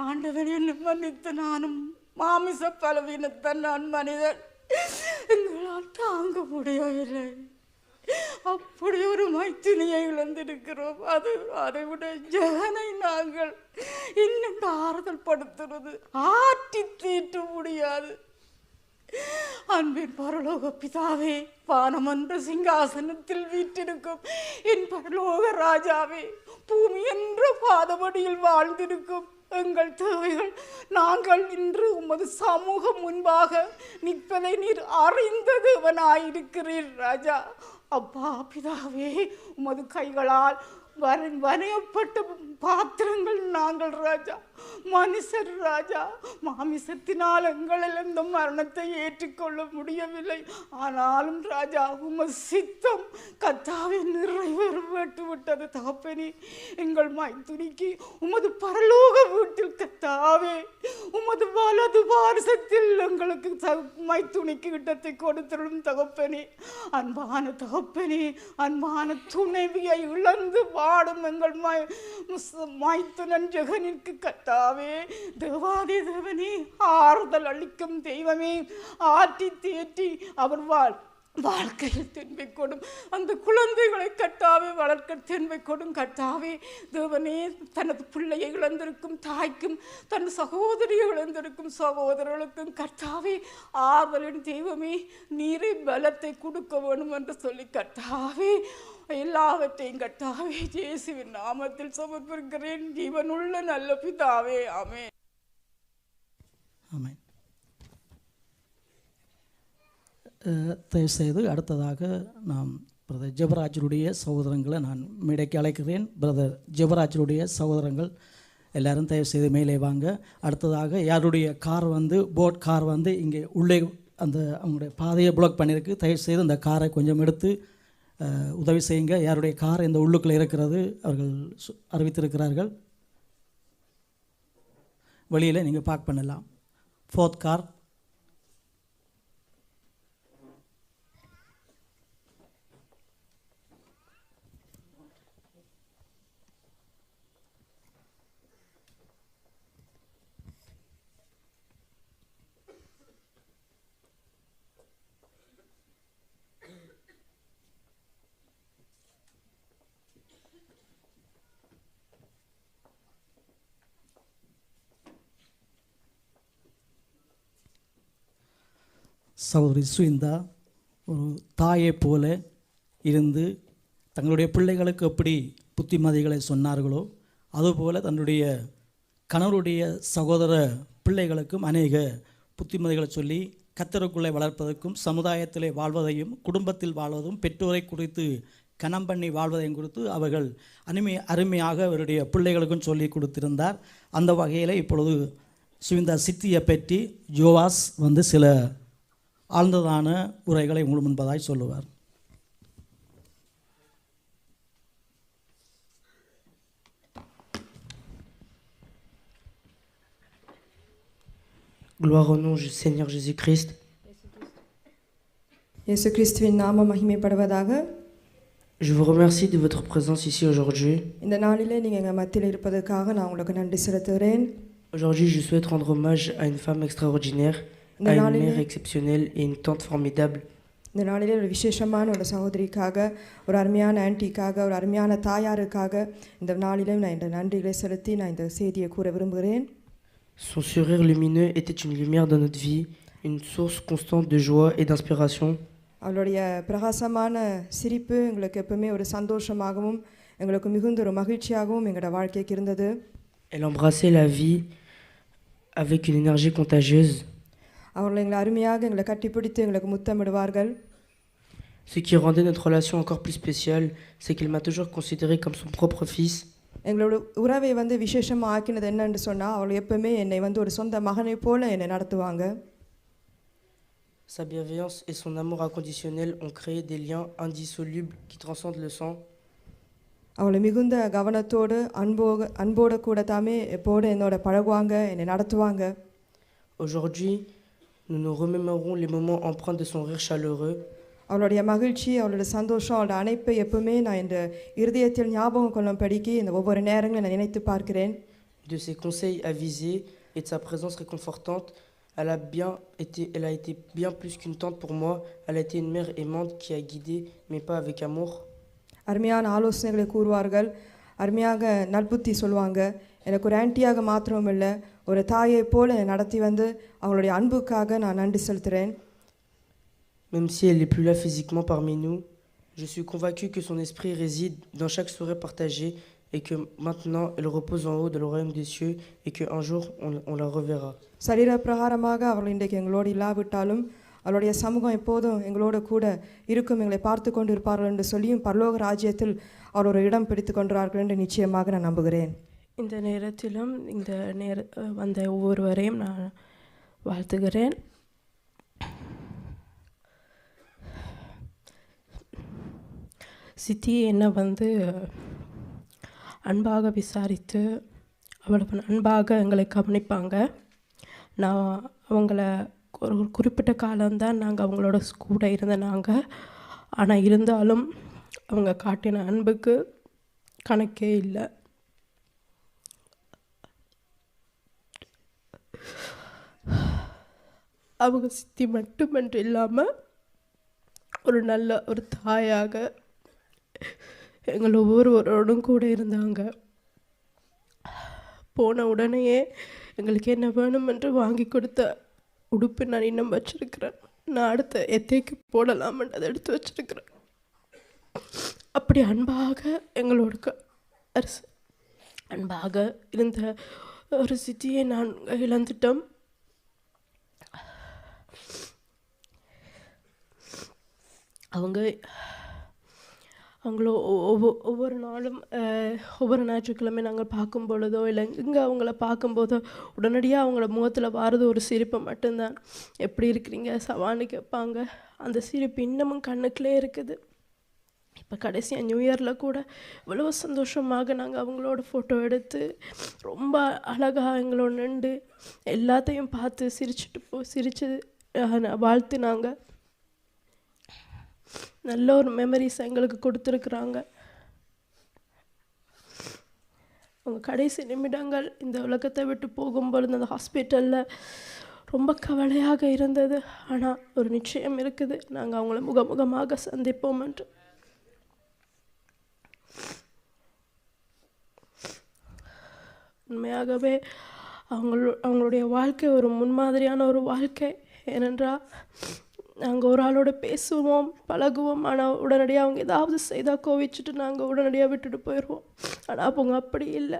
ஆண்டவர் என்னை மன்னித்து, நானும் மாமிச பலவீனத்தான், நான் மனிதன், எங்களால் தாங்க முடியவில்லை. அப்படி ஒரு மைத்தினியை இழந்திருக்கிறோம். அதை விட ஜெகனை நாங்கள் இன்னும் ஆறுதல் படுத்துறது ஆற்றி தீட்ட முடியாது. அன்பின் பரலோக பிதாவே, வானமன்ற சிங்காசனத்தில் வீற்றிருக்கும் என் பரலோக ராஜாவே, பூமி என்ற பாதபடியில் வாழ்ந்திருக்கும் எங்கள் தேவைகள் நாங்கள் இன்று உமது சமூகம் முன்பாக நிற்பதை நீர் அறிந்த தேவனாயிருக்கிறீர் ராஜா. அப்பா பிதாவே, உமது கைகளால் வரையப்பட்ட பாத்திரங்கள் நாங்கள் ராஜா, மனுஷர் ராஜா. மாமிசத்தினால் எங்களில் இந்த மரணத்தை ஏற்றுக்கொள்ள முடியவில்லை. ஆனாலும் ராஜா, உமது சித்தம் கர்த்தாவே நிறைவேறப்பட்டு விட்டது தகப்பனே. எங்கள் மைத்துனிக்கு உமது பரலோக வீட்டில் கர்த்தாவே உமது வலது வாரிசத்தில் எங்களுக்கு மைத்துனிக்கு இடத்தை கொடுத்திடும் தகப்பனே. அன்பான தகப்பனே, அன்பான துணைவியை இழந்து வாடும் எங்கள் மைத்துனன் ஜெகனிற்கு கர்த்தாவே, தேவாதி தேவனே, ஆறுதல் அளிக்கும் தெய்வமே, ஆற்றி தேற்றி அவர் வாழ்க்கையில் தென்பை கொடும். அந்த குழந்தைகளை கர்த்தாவே வளர்க்க தென்பை கொடும் கர்த்தாவே. தேவனே, தனது பிள்ளையை இழந்திருக்கும் தாய்க்கும் தன் சகோதரியை இழந்திருக்கும் சகோதரர்களுக்கும் கர்த்தாவே ஆறுதலின் தெய்வமே, நீரை பலத்தை கொடுக்க வேண்டும் என்று சொல்லி கர்த்தாவே எல்லாவற்றையும் கர்த்தாவே இயேசுவின் நாமத்தில் சமர்ப்பிக்கிறேன். ஜீவனுள்ள நல்ல பிதாவே, ஆமென். ஆமென். தயவுசெய்து அடுத்ததாக நாம் பிரதர் ஜெபராஜருடைய சகோதரங்களை நான் மேடைக்கு அழைக்கிறேன். பிரதர் ஜெபராஜருடைய சகோதரங்கள் எல்லாரும் தயவுசெய்து மேலே வாங்க. அடுத்ததாக யாருடைய கார் போட் கார் இங்கே உள்ளே அந்த அவங்களுடைய பாதையை பிளாக் பண்ணியிருக்கு. தயவுசெய்து அந்த காரை கொஞ்சம் எடுத்து உதவி செய்யுங்க. யாருடைய கார் இந்த உள்ளுக்குள்ளே இருக்கிறது அவர்கள் அறிவித்திருக்கிறார்கள். வெளியில் நீங்கள் பார்க் பண்ணலாம். 4th car. சகோதரி சுவிந்தா ஒரு தாயை போல இருந்து தங்களுடைய பிள்ளைகளுக்கு எப்படி புத்திமதிகளை சொன்னார்களோ அதுபோல் தன்னுடைய கணவருடைய சகோதர பிள்ளைகளுக்கும் அநேக புத்திமதிகளை சொல்லி கர்த்தருக்குள்ளே வளர்ப்பதற்கும் சமுதாயத்திலே வாழ்வதையும் குடும்பத்தில் வாழ்வதும் பெற்றோரை குறித்து கனம் பண்ணி வாழ்வதையும் குறித்து அவர்கள் அருமையாக அவருடைய பிள்ளைகளுக்கும் சொல்லி கொடுத்திருந்தார். அந்த வகையில் இப்பொழுது சுவிந்தா சித்தியை பற்றி ஜோவாஸ் சில ஆழ்ந்ததான உரைகளை உங்களுக்கு முன்பதாய் சொல்லுவார். Gloire au nom du Seigneur Jésus-Christ. இயேசு கிறிஸ்துவின் நாமம் மகிமைப்படுவதாக. Je vous remercie de votre présence ici aujourd'hui. இந்த நாளிலே நீங்க எங்க மத்தியில் இருப்பதற்காக நான் உங்களுக்கு நன்றி செலுத்துகிறேன். Aujourd'hui, je souhaite rendre hommage à une femme extraordinaire, à une mère exceptionnelle et une tante formidable. இந்த நாளிலே ஒரு விசேஷமான ஒரு சகோதரிக்காக, ஒரு அருமையான ஆன்ட்டிக்காக, ஒரு அருமையான தாயாருக்காக இந்த நாளிலே நான் இந்த நன்றிகளை செலுத்தி நான் இந்த செய்தியை கூற விரும்புகிறேன். Son sourire lumineux était une lumière dans notre vie, une source constante de joie et d'inspiration. அவளுடைய பிரகாசமான சிரிப்பு எங்களுக்கு எப்பவுமே ஒரு சந்தோஷமாகவும் எங்களுக்கு மிகுந்த ஒரு மகிழ்ச்சியாகவும் எங்களோட வாழ்க்கைக்கு இருந்தது. Elle embrassait la vie avec une énergie contagieuse. அவர்கள் எங்களை அருமையாக எங்களை கட்டிப்பிடித்து எங்களுக்கு முத்தமிடுவார்கள். Ce qui rendait notre relation encore plus spéciale, c'est qu'elle m'a toujours considéré comme son propre fils. எங்களோட உறவை விசேஷமாக ஆக்கினது என்னன்னு சொன்னால் அவள் எப்பவுமே என்னை ஒரு சொந்த மகனை போல என்னை நடத்துவாங்க. Sa bienveillance et son amour inconditionnel ont créé des liens indissolubles qui transcendent le sang. அவளை மிகுந்த கவனத்தோடு அன்போடு கூட தாமே எப்போடு என்னோட பழகுவாங்க, என்னை நடத்துவாங்க. Aujourd'hui, nous nous remémorons les moments empreints de son rire chaleureux. அவளுடைய மகிழ்ச்சி, அவளுடைய சந்தோஷம், அவளுடைய அணைப்பை எப்பவுமே நான் இந்த இருதயத்தில் ஞாபகம் கொள்ளும்படிக்கு இந்த ஒவ்வொரு நேரங்களும் நான் நினைத்து பார்க்கிறேன். De ses conseils avisés et de sa présence réconfortante, elle a été bien plus qu'une tante pour moi. Elle a été une mère aimante qui a guidé mes pas avec amour. அருமையான ஆலோசனைகளை கூறுவார்கள், அருமையாக நல்புத்தி சொல்லுவாங்க. எனக்கு ஒரு ஆன்ட்டியாக மாத்திரம் இல்லை, ஒரு தாயை போல நடத்தி வந்து அவங்களுடைய அன்புக்காக நான் நன்றி செலுத்துகிறேன். Même si elle n'est plus là physiquement parmi nous, je suis convaincu que son esprit réside dans chaque soirée partagée et que maintenant elle repose en haut de le royaume des cieux et qu'un jour on la reverra. சரீர பிரகாரமாக அவர்கள் இன்றைக்கு எங்களோடு இல்லாவிட்டாலும் அவளுடைய சமூகம் எப்போதும் எங்களோடு கூட இருக்கும், எங்களை பார்த்து கொண்டு இருப்பார்கள் என்று சொல்லியும் பரலோக ராஜ்யத்தில் அவர் ஒரு இடம் பிடித்து கொண்டார்கள் என்று நிச்சயமாக நான் நம்புகிறேன். இந்த நேரத்திலும் வந்த ஒவ்வொருவரையும் நான் வாழ்த்துகிறேன். சித்தி என்னை அன்பாக விசாரித்து அவ்வளவு அன்பாக எங்களை கவனிப்பாங்க. நான் அவங்கள ஒரு குறிப்பிட்ட காலம்தான் நாங்கள் அவங்களோட கூட இருந்த நாங்கள். ஆனால் இருந்தாலும் அவங்க காட்டின அன்புக்கு கணக்கே இல்லை. அவங்க சித்தி மட்டுமன்று இல்லாமல் ஒரு நல்ல ஒரு தாயாக எங்கள் ஒவ்வொருவரோடும் கூட இருந்தாங்க. போன உடனேயே எங்களுக்கு என்ன வேணும் என்று வாங்கி கொடுத்த உடுப்பு நான் இன்னும் வச்சிருக்கிறேன். நான் அடுத்த எத்தைக்கு போடலாம் அதை எடுத்து வச்சிருக்கிறேன். அப்படி அன்பாக எங்களோட அன்பாக இருந்த ஒரு சித்தியை நான் இழந்துட்டோம். அவங்கள ஒவ்வொரு நாளும் ஒவ்வொரு ஞாயிற்றுக்கிழமை நாங்கள் பார்க்கும் பொழுதோ இல்லை இங்கே அவங்கள பார்க்கும்போதோ உடனடியாக அவங்கள முகத்தில் வாரது ஒரு சிரிப்பு மட்டும்தான். எப்படி இருக்கிறீங்க சவான்னு கேட்பாங்க. அந்த சிரிப்பு இன்னமும் கண்ணுக்குள்ளே இருக்குது. இப்போ கடைசியாக நியூ இயரில் கூட இவ்வளோ சந்தோஷமாக நாங்கள் அவங்களோட ஃபோட்டோ எடுத்து ரொம்ப அழகாக எங்களோட நின்று எல்லாத்தையும் பார்த்து சிரித்து வாழ்த்துனாங்க. நல்ல ஒரு மெமரிஸ் எங்களுக்கு கொடுத்துருக்குறாங்க. அவங்க கடைசி நிமிடங்கள் இந்த உலகத்தை விட்டு போகும்பொழுது அந்த ஹாஸ்பிட்டலில் ரொம்ப கவலையாக இருந்தது. ஆனால் ஒரு நிச்சயம் இருக்குது, நாங்கள் அவங்கள முகமுகமாக சந்திப்போம் என்று. உண்மையாகவே அவங்களுடைய வாழ்க்கை ஒரு முன்மாதிரியான ஒரு வாழ்க்கை. ஏனென்றால் நாங்கள் ஒரு ஆளோட பேசுவோம், பழகுவோம், ஆனால் உடனடியாக அவங்க ஏதாவது செய்தால் கோவிச்சுட்டு நாங்கள் உடனடியாக விட்டுட்டு போயிடுவோம். ஆனால் அவங்க அப்படி இல்லை.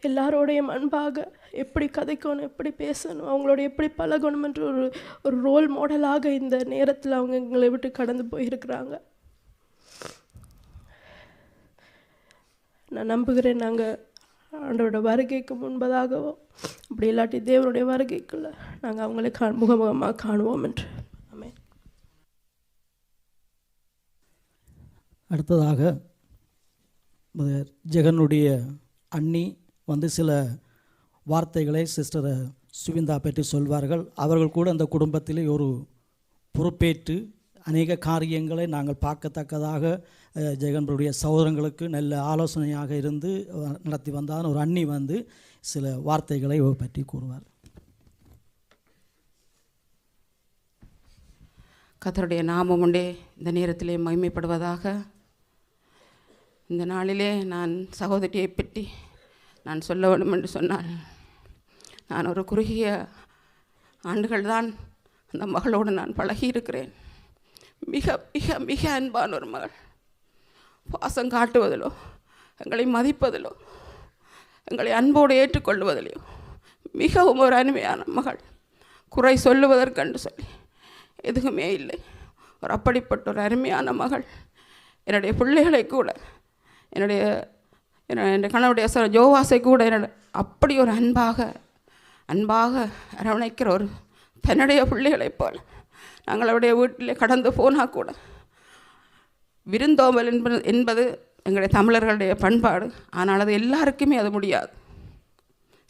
எல்லாரோடையும் அன்பாக எப்படி கதைக்கணும், எப்படி பேசணும், அவங்களோட எப்படி பழகணும் என்று ஒரு ரோல் மாடலாக இந்த நேரத்தில் அவங்க எங்களை விட்டு கடந்து போயிருக்கிறாங்க. நான் நம்புகிறேன் நாங்கள் ஆண்டவரோட வருகைக்கு முன்பதாகவோ அப்படி இல்லாட்டி தேவனுடைய வருகைக்குள்ள நாங்கள் அவங்களை முகமுகமாக காணுவோம் என்று. ஆமென். அடுத்ததாக ஜெகனுடைய அண்ணி சில வார்த்தைகளை சிஸ்டர் சுவிந்தா பற்றி சொல்வார்கள். அவர்கள் கூட அந்த குடும்பத்திலே ஒரு பொறுப்பேற்று அநேக காரியங்களை நாங்கள் பார்க்கத்தக்கதாக ஜெகனுடைய சகோதரங்களுக்கு நல்ல ஆலோசனையாக இருந்து நடத்தி வந்தால் ஒரு அண்ணி சில வார்த்தைகளை பற்றி கூறுவார். கர்த்தருடைய நாமம் உண்டே இந்த நேரத்திலே மகிமைப்படுவதாக. இந்த நாளிலே நான் சகோதரியை பற்றி நான் சொல்ல வேண்டும் என்று சொன்னால், நான் ஒரு குறுகிய ஆண்டுகள் தான் அந்த மகளோடு நான் பழகியிருக்கிறேன். மிக மிக மிக அன்பான ஒரு மகள். பாசம் காட்டுவதிலோ, எங்களை மதிப்பதிலோ, எங்களை அன்போடு ஏற்றுக்கொள்வதிலோ மிகவும் ஒரு அருமையான மகள். குறை சொல்லுவதற்கென்று சொல்லி எதுவுமே இல்லை. ஒரு அப்படிப்பட்ட ஒரு அருமையான மகள். என்னுடைய பிள்ளைகளை கூட, என்னுடைய கணவருடைய ஜோவாசை கூட அப்படி ஒரு அன்பாக அரவணைக்கிற ஒரு தன்னுடைய பிள்ளைகளைப் போல் நாங்கள் அவருடைய வீட்டிலே கடந்து போனால் கூட விருந்தோம்பல் என்பது எங்களுடைய தமிழர்களுடைய பண்பாடு. ஆனால் அது எல்லாருக்குமே அது முடியாது.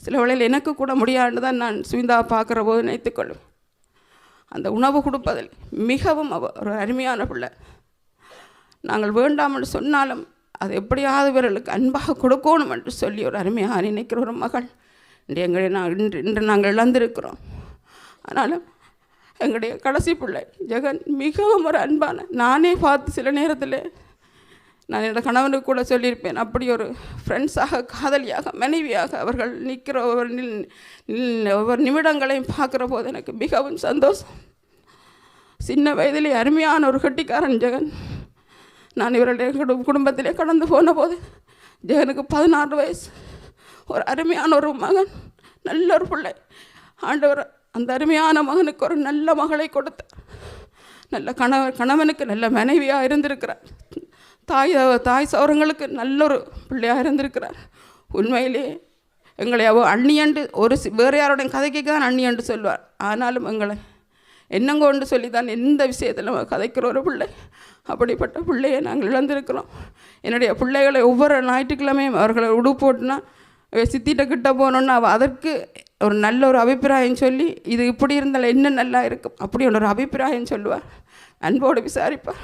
சில வேளையில் எனக்கு கூட முடியாதுன்னு தான் நான் சுவிந்தாவை பார்க்குற போது நினைத்துக்கொள்வேன். அந்த உணவு கொடுப்பதில் மிகவும் ஒரு அருமையான பிள்ளை. நாங்கள் வேண்டாம்னு சொன்னாலும் அது எப்படியாவது இவர்களுக்கு அன்பாக கொடுக்கணும் என்று சொல்லி ஒரு அருமையாக நினைக்கிற ஒரு மகள் இன்று நாங்கள் இழந்திருக்கிறோம். ஆனாலும் எங்களுடைய கடைசி பிள்ளை ஜெகன் மிகவும் ஒரு அன்பான, நானே பார்த்து சில நேரத்தில் நான் என்னோடய கணவனுக்கு கூட சொல்லியிருப்பேன், அப்படி ஒரு ஃப்ரெண்ட்ஸாக, காதலியாக, மனைவியாக அவர்கள் நிற்கிற ஒவ்வொரு நிமிடங்களையும் பார்க்குற போது எனக்கு மிகவும் சந்தோஷம். சின்ன வயதிலே அருமையான ஒரு கட்டிக்காரன் ஜெகன். நான் இவருடைய குடும்பத்திலே கடந்து போன போது ஜெகனுக்கு 16 வயசு, ஒரு அருமையான ஒரு மகன், நல்ல ஒரு பிள்ளை. ஆண்டவர் அந்த அருமையான மகனுக்கு ஒரு நல்ல மகளை கொடுத்தார். நல்ல கணவனுக்கு நல்ல மனைவியாக இருந்திருக்கிறார். தாய் சௌரங்களுக்கு நல்ல ஒரு பிள்ளையாக இருந்திருக்கிறார். உண்மையிலே எங்களை அண்ணியண்டு வேறு யாரோடைய கதைக்கு தான் அண்ணியண்டு சொல்வார். ஆனாலும் எங்களை என்னங்கொண்டு சொல்லி தான் எந்த விஷயத்தில் கதைக்கிற ஒரு பிள்ளை. அப்படிப்பட்ட பிள்ளையை நாங்கள் இழந்திருக்கிறோம். என்னுடைய பிள்ளைகளை ஒவ்வொரு ஞாயிற்றுக்கிழமையும் அவர்களை உடுப்போட்டுனா சித்திட்ட கிட்ட போனோன்னா அவள் அதற்கு ஒரு நல்ல ஒரு அபிப்பிராயம் சொல்லி, இது இப்படி இருந்தால் என்ன நல்லா இருக்கும் அப்படி ஒரு அபிப்பிராயம் சொல்லுவார். அன்போடு விசாரிப்பார்.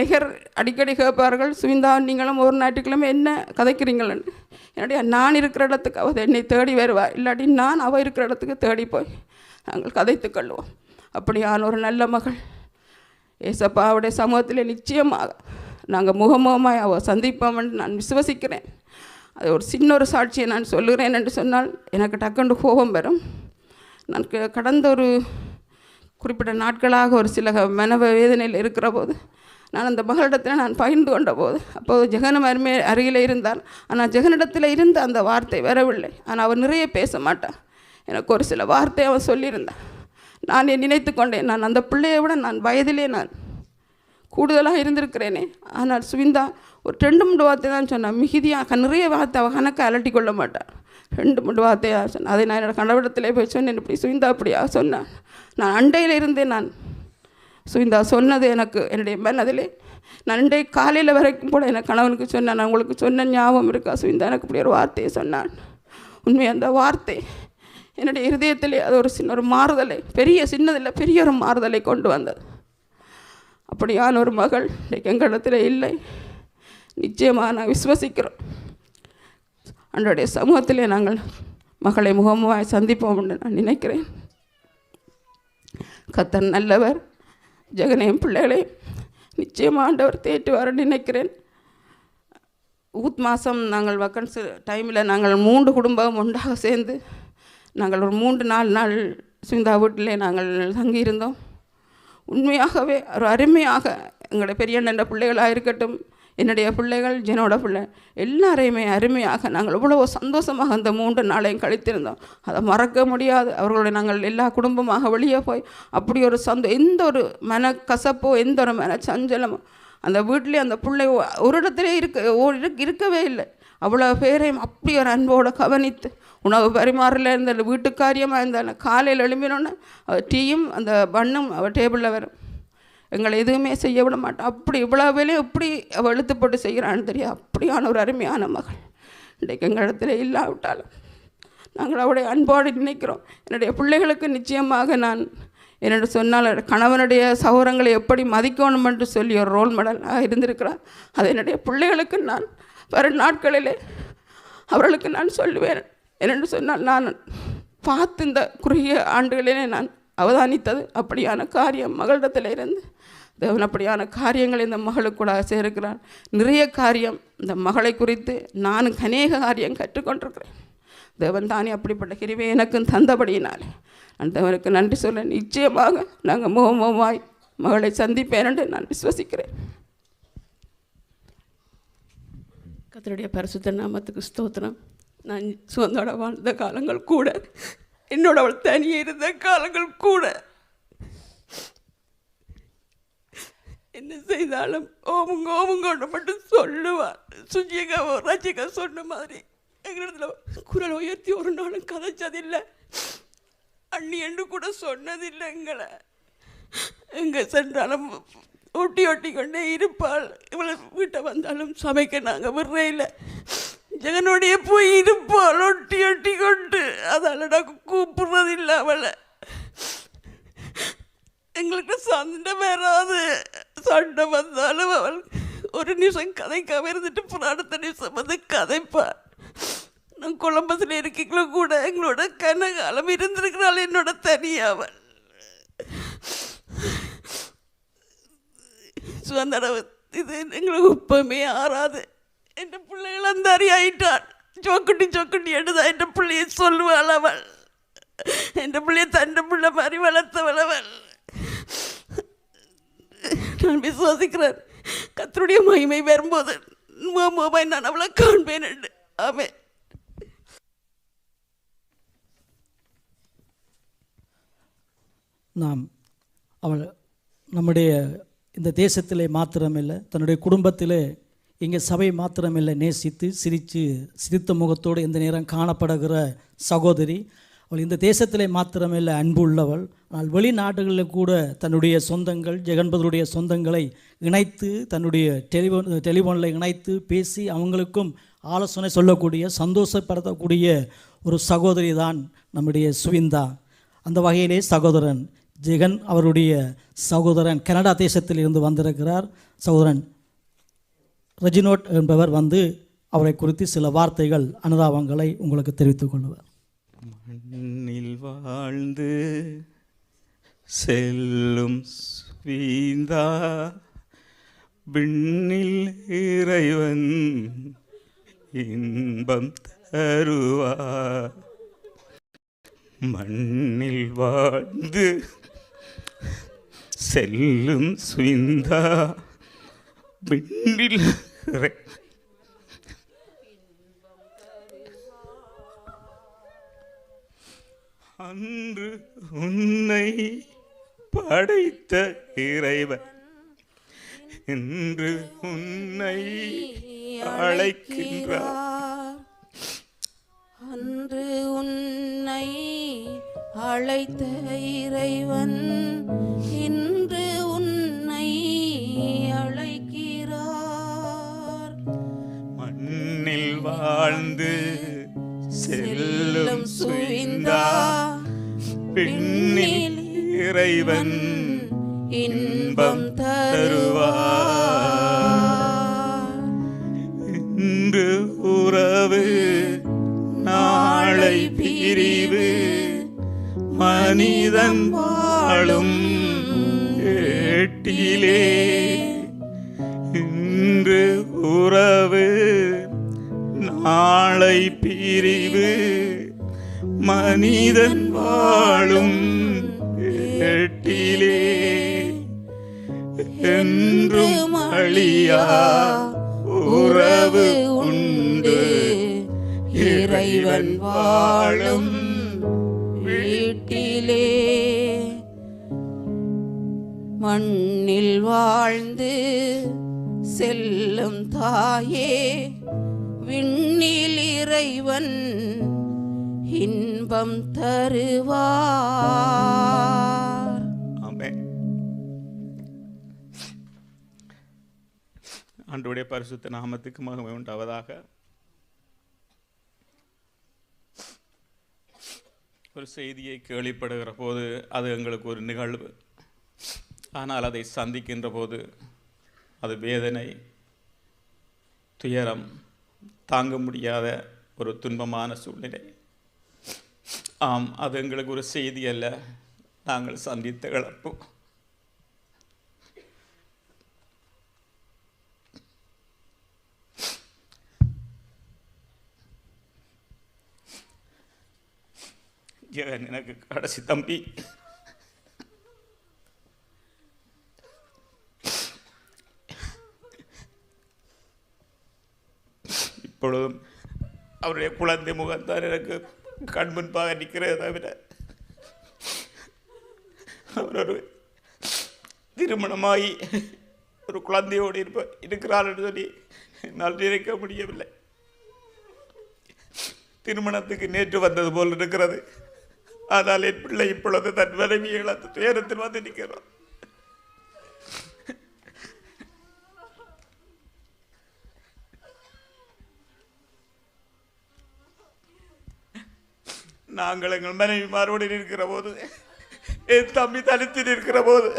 நிகர் அடிக்கடி கேட்பார்கள், சுவிந்தா நீங்களும் ஒரு ஞாயிற்றுக்கிழமை என்ன கதைக்கிறீங்களன்னு. என்னுடைய நான் இருக்கிற இடத்துக்கு அவள் என்னை தேடி வருவாள், இல்லாட்டி நான் அவள் இருக்கிற இடத்துக்கு தேடி போய் நாங்கள் கதைத்து கொள்வோம். அப்படியான ஒரு நல்ல மகள் ஏசப்பாவுடைய சமூகத்தில் நிச்சயமாக நாங்கள் முகமுகமாய் அவள் சந்திப்போம் என்று நான் விசுவசிக்கிறேன். அது ஒரு சின்ன ஒரு சாட்சியை நான் சொல்லுகிறேன் என்று சொன்னால் எனக்கு டக்குண்டு கோபம் வரும். நான் கடந்த ஒரு குறிப்பிட்ட நாட்களாக ஒரு சில மனவேதனையில் இருக்கிற போது நான் அந்த மகளிடத்தில் நான் பகிர்ந்து கொண்ட போது, அப்போது ஜெகனும் அருகில் இருந்தார். ஆனால் ஜெகனிடத்தில் இருந்த அந்த வார்த்தை வரவில்லை. ஆனால் அவன் நிறைய பேச மாட்டான். எனக்கு ஒரு சில வார்த்தை அவன் சொல்லியிருந்தான். நான் நினைத்து கொண்டேன், நான் அந்த பிள்ளையை விட நான் வயதிலே நான் கூடுதலாக இருந்திருக்கிறேனே. ஆனால் சுவிந்தா ஒரு 2-3 வார்த்தை தான் சொன்னான். மிகுதியாக நிறைய வார்த்தை அவள் கணக்கை அலட்டி கொள்ள மாட்டான். 2-3 வார்த்தையாக சொன்னான். அதை நான் என்னோடய கணவரிடத்திலே போய் சொன்னேன், இப்படி சுவிந்தா அப்படியா சொன்னான். நான் அண்டையில் இருந்தேன். நான் சுவிந்தா சொன்னது எனக்கு என்னுடைய மனதிலே, நான் அண்டை காலையில் வரைக்கும் கூட எனக்கு கணவனுக்கு சொன்னேன், நான் உங்களுக்கு சொன்ன ஞாபகம் இருக்கா சுவிந்தா, எனக்கு இப்படி ஒரு வார்த்தையை சொன்னான். உண்மை அந்த வார்த்தை என்னுடைய இருதயத்திலே அது ஒரு சின்ன ஒரு மாறுதலை, சின்னதில் பெரிய ஒரு மாறுதலை கொண்டு வந்தது. அப்படியான ஒரு மகள் எங்களிடத்தில் இல்லை. நிச்சயமாக நான் விசுவசிக்கிறோம். அன்றைய சமூகத்திலே நாங்கள் மகளை முகமுகமாய் சந்திப்போம் என்று நான் நினைக்கிறேன். கர்த்தர் நல்லவர். ஜெகனையும் பிள்ளைகளை நிச்சயமாக ஆண்டவர் தேற்றுவார்னு நினைக்கிறேன். ஊத் மாதம் நாங்கள் வக்கன்ஸ் டைமில் நாங்கள் 3 குடும்பம் ஒன்றாக சேர்ந்து நாங்கள் ஒரு 3-4 நாள் சுவிந்தா வீட்டிலே நாங்கள் தங்கியிருந்தோம். உண்மையாகவே ஒரு அருமையாக எங்களுடைய பெரியண்ணன் பிள்ளைகளாக இருக்கட்டும், என்னுடைய பிள்ளைகள், ஜெனோட பிள்ளை, எல்லாரையுமே அருமையாக நாங்கள் இவ்வளோ சந்தோஷமாக அந்த 3 நாளையும் கழித்திருந்தோம். அதை மறக்க முடியாது. அவர்களுடைய நாங்கள் எல்லா குடும்பமாக வெளியே போய் அப்படி ஒரு எந்த ஒரு மனக்கசப்போ எந்த ஒரு மன சஞ்சலமோ அந்த வீட்டிலே அந்த பிள்ளை ஒரு இடத்துல இருக்கவே இல்லை. அவ்வளோ பேரையும் அப்படி ஒரு அன்போடு கவனித்து உணவு பரிமாறல இருந்த வீட்டுக்காரியமாக இருந்தால் காலையில் எழும்பினோன்னே டீயும் அந்த பண்ணும் அவள் டேபிளில் வரும். எங்களை எதுவுமே செய்ய விட மாட்டோம். அப்படி இவ்வளோ வேலையும் எப்படி அவள் இழுத்து போட்டு செய்கிறான்னு தெரியும். அப்படியான ஒரு அருமையான மகள் இன்றைக்கு எங்கள் இடத்துல இல்லாவிட்டாலும் நாங்கள் அவளுடைய அன்போடு நினைக்கிறோம். என்னுடைய பிள்ளைகளுக்கு நிச்சயமாக நான் என்னென்று சொன்னால் கணவனுடைய சகோதரங்களை எப்படி மதிக்கணும் என்று சொல்லி ஒரு ரோல் மாடலாக இருந்திருக்கிறான். அது என்னுடைய பிள்ளைகளுக்கு நான் வரும் நாட்களிலே அவர்களுக்கு நான் சொல்லுவேன். என்னென்று சொன்னால் நான் பார்த்து இந்த குறுகிய ஆண்டுகளிலே நான் அவதானித்தது அப்படியான காரியம் மகளிடத்தில் இருந்து தேவன் அப்படியான காரியங்கள் இந்த மகளுக்கு கூட சேர்க்கிறான். நிறைய காரியம் இந்த மகளை குறித்து நானும் அநேக காரியம் கற்றுக்கொண்டிருக்கிறேன். தேவன் தானே அப்படிப்பட்ட கிருபை எனக்கும் தந்தபடியினாலே நான் தேவனுக்கு நன்றி சொல்ல நிச்சயமாக நாங்கள் முகமுகமாய் மகளை சந்திப்பேன் என்று நான் விசுவசிக்கிறேன். கர்த்தருடைய பரிசுத்த நாமத்துக்கு ஸ்தோத்திரம். நான் சுதந்தோட வாழ்ந்த காலங்கள் கூட, என்னோட அவள் தனியே இருந்த காலங்கள் கூட, என்ன செய்தாலும் ஓமுங்கோன்னு மட்டும் சொல்லுவாள். சுஜிகா ரஜிகா சொன்ன மாதிரி எங்களிடத்தில் குரல் உயர்த்தி ஒரு நாளும் கதைச்சதில்லை. அண்ணி என்று கூட சொன்னதில்லை. எங்களை எங்கே சென்றாலும் ஒட்டி கொண்டே இருப்பாள். இவளை வீட்டை வந்தாலும் சமைக்க நாங்கள் விடுறே இல்லை. ஜெகனோடைய போய் இருப்பாள் ஒட்டி கொண்டு. அதால் நாங்கள் கூப்பிட்றதில்லை அவளை. எங்களுக்கு சண்டை வராது. சண்டை வந்தாலும் அவள் ஒரு நிமிஷம் கதைக்காம இருந்துட்டு அப்புறம் அடுத்த நிமிஷம் வந்து கதைப்பாள். நான் கொலம்பஸில் இருக்கீங்களோ கூட எங்களோட கனகாலம் இருந்திருக்கிறாள் என்னோட தனியாவள். சுதந்திரம் இது எங்களுக்கு இப்பவுமே ஆறாது. என் பிள்ளைகள் அந்த ஆயிட்டான். சொக்குட்டி எடுதா என் பிள்ளைய சொல்லுவாள் அவள். என் பிள்ளைய தண்டை பிள்ளை மாதிரி வளர்த்தவள் அவள். நான் விசுவாசிக்கிறேன் கர்த்தருடைய மகிமை வரும்போது நான் அவளை காண்பேன். ஆமென். அவள் நம்முடைய இந்த தேசத்திலே மாத்திரமில்லை, தன்னுடைய குடும்பத்திலே இங்கே சபை மாத்திரமில்லை நேசித்து சிரித்த முகத்தோடு இந்த நேரம் காணப்படுகிற சகோதரி. அவள் இந்த தேசத்திலே மாத்திரமில்லை அன்பு உள்ளவள். ஆனால் வெளிநாடுகளில் கூட தன்னுடைய சொந்தங்கள் ஜெகன்பதருடைய சொந்தங்களை இணைத்து தன்னுடைய டெலிஃபோனில் இணைத்து பேசி அவங்களுக்கும் ஆலோசனை சொல்லக்கூடிய சந்தோஷப்படுத்தக்கூடிய ஒரு சகோதரி தான் நம்முடைய சுவிந்தா. அந்த வகையிலே சகோதரன் ஜெகன் அவருடைய சகோதரன் கனடா தேசத்தில் இருந்து வந்திருக்கிறார். சகோதரன் ரெஜினோட் என்பவர் அவரை குறித்து சில வார்த்தைகள் அனுதாபங்களை உங்களுக்கு தெரிவித்துக் கொள்வார். மண்ணில் வாழ்ந்து செல்லும் சுவிந்தா விண்ணில் இறைவன் இன்பம் தருவார். மண்ணில் வாழ்ந்து செல்லும் சுவிந்தா விண்ணில் அன்று உன்னை படைத்த இறைவன் இன்று உன்னை அழைக்கின்றார். அன்று உன்னை அழைத்த இறைவன் இன்று உன்னை அழைக்கிறார். மண்ணில் வாழ்ந்து செல்லும் சுவிந்தா விண்ணில் இறைவன் இன்பம் தருவார். இன்று உறவு நாளை பிரிவு மனிதன் வாழும் ஏட்டிலே. இன்று உறவு நாளை பிரிவு மனிதன் வாழும் ஏட்டிலே. என்றும் அழியா உறவு உண்டு இறைவன் வாழும் வீட்டிலே. மண்ணில் வாழ்ந்து செல்லும் தாயே விண்ணில் இறைவன் இன்பம் தருவார். ஆமென். ஆண்டவருடைய பரிசுத்த நாமத்துக்கு மகிமை உண்டாவதாக. ஒரு செய்தியை கேள்விப்படுகிற போது அது எங்களுக்கு ஒரு நிகழ்வு. ஆனால் அதை சந்திக்கின்ற போது அது வேதனை, துயரம், தாங்க முடியாத ஒரு துன்பமான சூழ்நிலை. ஆம், அது எங்களுக்கு ஒரு செய்தி அல்ல, நாங்கள் சந்தித்த இழப்பு. ஜெகன் எனக்கு கடைசி தம்பி. இப்பொழுதும் அவருடைய குழந்தை முகத்தான் எனக்கு கண் முன்பாக நிற்கிறத தவிர அவர் ஒரு திருமணமாகி ஒரு குழந்தையோடு இருக்கிறார் என்று சொல்லி என்னால் நினைக்க முடியவில்லை. திருமணத்துக்கு நேற்று வந்தது போல் இருக்கிறது. ஆனால் என் பிள்ளை இப்பொழுது தன் மனைவியை இழந்து துயரத்தில் வந்து நிற்கிறார். நாங்கள் எங்கள் மனைவிமாரோடு இருக்கிற போது என் தம்பி தனித்து நிற்கிற போது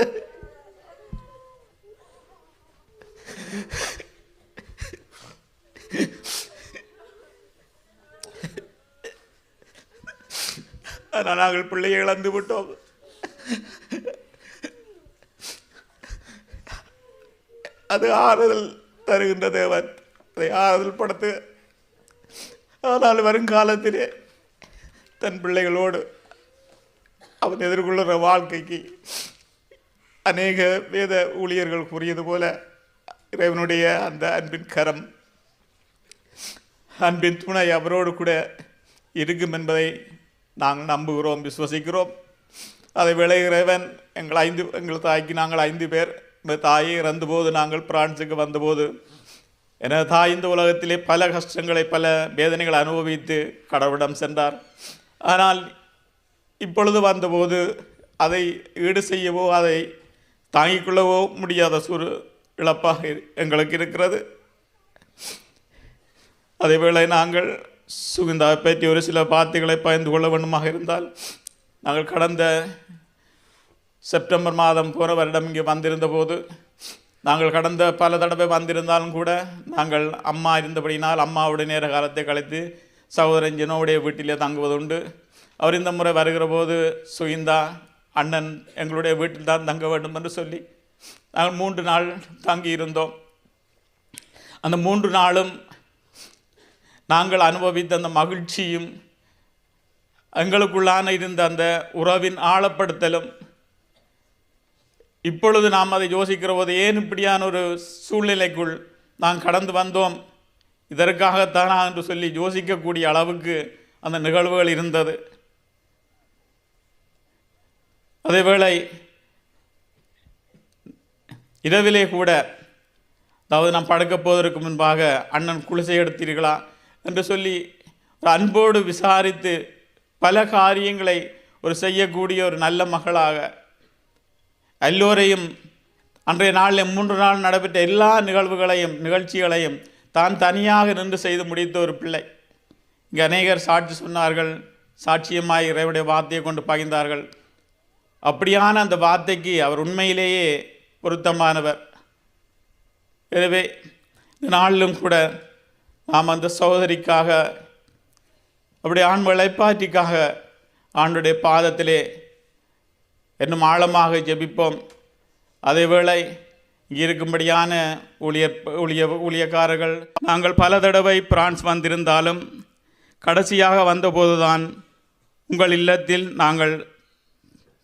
ஆனால் நாங்கள் பிள்ளையை இழந்து விட்டோம். அது ஆறுதல் தருகின்ற தேவன், அதை ஆறுதல் படுத்து. ஆனால் வருங்காலத்திலே தன் பிள்ளைகளோடு அவன் எதிர்கொள்ளுற வாழ்க்கைக்கு அநேக வேத ஊழியர்கள் கூறியது போல இறைவனுடைய அந்த அன்பின் கரம், அன்பின் துணை அவரோடு கூட இருக்கும் என்பதை நாங்கள் நம்புகிறோம், விசுவசிக்கிறோம். அதை வேளை இறைவன் எங்கள் தாய்க்கு நாங்கள் 5 பேர். தாயை இறந்தபோது நாங்கள் பிரான்ஸுக்கு வந்தபோது எனது தாய் இந்த உலகத்திலே பல கஷ்டங்களை பல வேதனைகளை அனுபவித்து கடவுளிடம் சென்றார். ஆனால் இப்பொழுது வந்தபோது அதை ஈடு செய்யவோ அதை தாங்கிக் கொள்ளவோ முடியாத இழப்பாக எங்களுக்கு இருக்கிறது. அதேவேளை நாங்கள் சுகிந்தாவை பற்றி ஒரு சில வார்த்தைகளை பகிர்ந்து கொள்ள வேண்டுமாக இருந்தால், நாங்கள் கடந்த செப்டம்பர் மாதம் போன வருடம் இங்கே வந்திருந்த போது, நாங்கள் கடந்த பல தடவை வந்திருந்தாலும் கூட நாங்கள் அம்மா இருந்தபடினால் அம்மாவுடைய நேர காலத்தை கழித்து சகோதரன் ஜெனோவுடைய வீட்டிலே தங்குவதுண்டு. அவர் இந்த முறை வருகிற போது சுகிந்தா அண்ணன் எங்களுடைய வீட்டில் தான் தங்க வேண்டும் என்று சொல்லி நாங்கள் 3 நாள் தங்கியிருந்தோம். அந்த 3 நாளும் நாங்கள் அனுபவித்த அந்த மகிழ்ச்சியும் எங்களுக்குள்ளான இருந்த அந்த உறவின் ஆழப்படுத்தலும், இப்பொழுது நாம் அதை யோசிக்கிற போது ஏன் இப்படியான ஒரு சூழ்நிலைக்குள் நாம் கடந்து வந்தோம், இதற்காகத்தானா என்று சொல்லி யோசிக்கக்கூடிய அளவுக்கு அந்த நிகழ்வுகள் இருந்தது. அதேவேளை இரவிலே கூட, அதாவது நாம் படுக்கப் போவதற்கு முன்பாக அண்ணன் குளிசை எடுத்தீர்களா என்று சொல்லி ஒரு அன்போடு விசாரித்து பல காரியங்களை ஒரு செய்யக்கூடிய ஒரு நல்ல மகளாக எல்லோரையும் அன்றைய நாளில் 3 நாள் நடைபெற்ற எல்லா நிகழ்ச்சிகளையும் தான் தனியாக நின்று செய்து முடித்த ஒரு பிள்ளை. இங்கே அநேகர் சாட்சி சொன்னார்கள், சாட்சியமாய் இறைவனுடைய வார்த்தையை கொண்டு பகிர்ந்தார்கள். அப்படியான அந்த வார்த்தைக்கு அவர் உண்மையிலேயே பொருத்தமானவர். எனவே இந்த நாளிலும் கூட நாம் அந்த சகோதரிக்காக, அப்படி ஆண் இளைப்பாற்றிக்காக ஆண்டுடைய பாதத்திலே இன்னும் ஆழமாக ஜெபிப்போம். அதேவேளை இங்கே இருக்கும்படியான ஊழியக்காரர்கள், நாங்கள் பல தடவை பிரான்ஸ் வந்திருந்தாலும் கடைசியாக வந்தபோதுதான் உங்கள் இல்லத்தில் நாங்கள்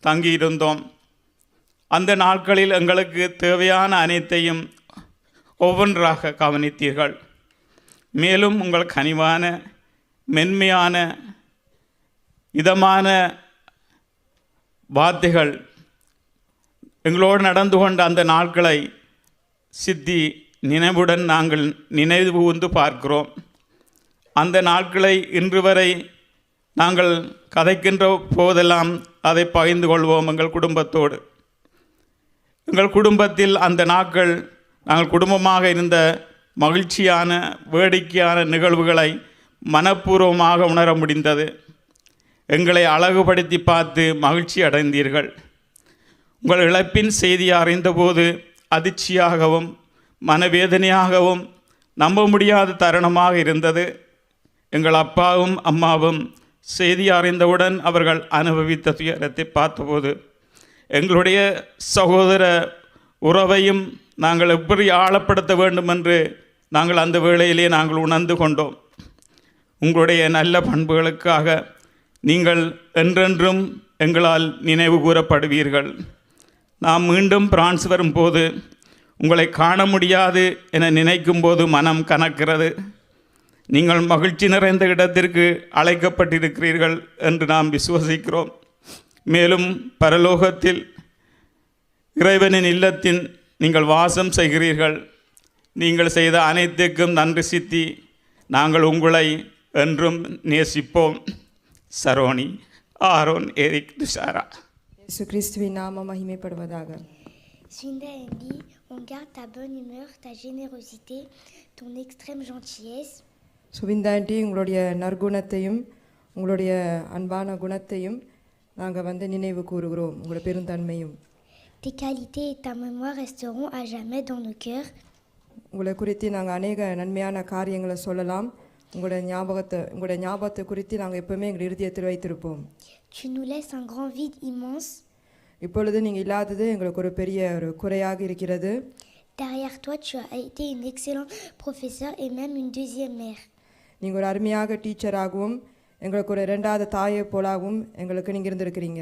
தங்கியிருந்தோம். அந்த நாட்களில் எங்களுக்கு தேவையான அனைத்தையும் ஒவ்வொன்றாக கவனித்தீர்கள். மேலும் உங்கள் கனிவான மென்மையான இதமான வார்த்தைகள் எங்களோடு நடந்து கொண்ட அந்த நாட்களை சித்தி நினைவுடன் நாங்கள் நினைவு கூர்ந்து பார்க்கிறோம். அந்த நாட்களை இன்று வரை நாங்கள் கதைக்கின்ற போதெல்லாம் அதை பகிர்ந்து கொள்வோம் எங்கள் குடும்பத்தோடு. எங்கள் குடும்பத்தில் அந்த நாட்கள் நாங்கள் குடும்பமாக இருந்த மகிழ்ச்சியான வேடிக்கையான நிகழ்வுகளை மனப்பூர்வமாக உணர முடிந்தது. எங்களை அழகுபடுத்தி பார்த்து மகிழ்ச்சி அடைந்தீர்கள். உங்கள் இழப்பின் செய்தியை அறிந்தபோது அதிர்ச்சியாகவும் மனவேதனையாகவும் நம்ப முடியாத தருணமாக இருந்தது. எங்கள் அப்பாவும் அம்மாவும் செய்தி அறிந்தவுடன் அவர்கள் அனுபவித்த துயரத்தை பார்த்தபோது எங்களுடைய சகோதர உறவையும் நாங்கள் எப்படி ஆழப்படுத்த வேண்டும் என்று நாங்கள் அந்த வேளையிலே நாங்கள் உணர்ந்து கொண்டோம். உங்களுடைய நல்ல பண்புகளுக்காக நீங்கள் என்றென்றும் எங்களால் நினைவு கூறப்படுவீர்கள். நாம் மீண்டும் பிரான்ஸ் வரும்போது உங்களை காண முடியாது என நினைக்கும் போது மனம் கனக்கிறது. நீங்கள் மகிழ்ச்சி நிறைந்த இடத்திற்கு அழைக்கப்பட்டிருக்கிறீர்கள் என்று நாம் விசுவசிக்கிறோம். மேலும் பரலோகத்தில் இறைவனின் இல்லத்தின் நீங்கள் வாசம் செய்கிறீர்கள். நீங்கள் செய்த அனைத்துக்கும் நன்றி சித்தி. நாங்கள் உங்களை என்றும் நேசிப்போம். Saroni, Aaron, Eric, Tushara. இயேசு கிறிஸ்துவின் நாமம் மகிமைப்படுவதாக. Svinda Andy, on garde ta bonne humeur, ta générosité, ton extrême gentillesse. சுவிந்தாண்டி, உங்களுடைய நற்குணத்தையும் உங்களுடைய அன்பான குணத்தையும் நாங்கள் வந்து நினைவு கூறுகிறோம் உங்களோட பெருந்தன்மையும். Tes qualités et ta mémoire resteront à jamais dans nos cœurs. உங்களை குறித்து நாங்கள் அநேக நன்மையான காரியங்களை சொல்லலாம். உங்களோட ஞாபகத்தை குறித்து நாங்கள் எப்பவுமே எங்கள் இருதயத்தில் வைத்திருப்போம். Tu nous laisses un grand vide immense. இப்பொழுது நீங்கள் இல்லாதது எங்களுக்கு ஒரு பெரிய ஒரு குறையாக இருக்கிறது. Derrière toi, tu as été une excellente professeure et même une deuxième mère. நீங்கள் ஒரு அருமையாக டீச்சராகவும் எங்களுக்கு ஒரு இரண்டாவது தாயை போலாகவும் எங்களுக்கு நீங்கள் இருந்திருக்கிறீங்க.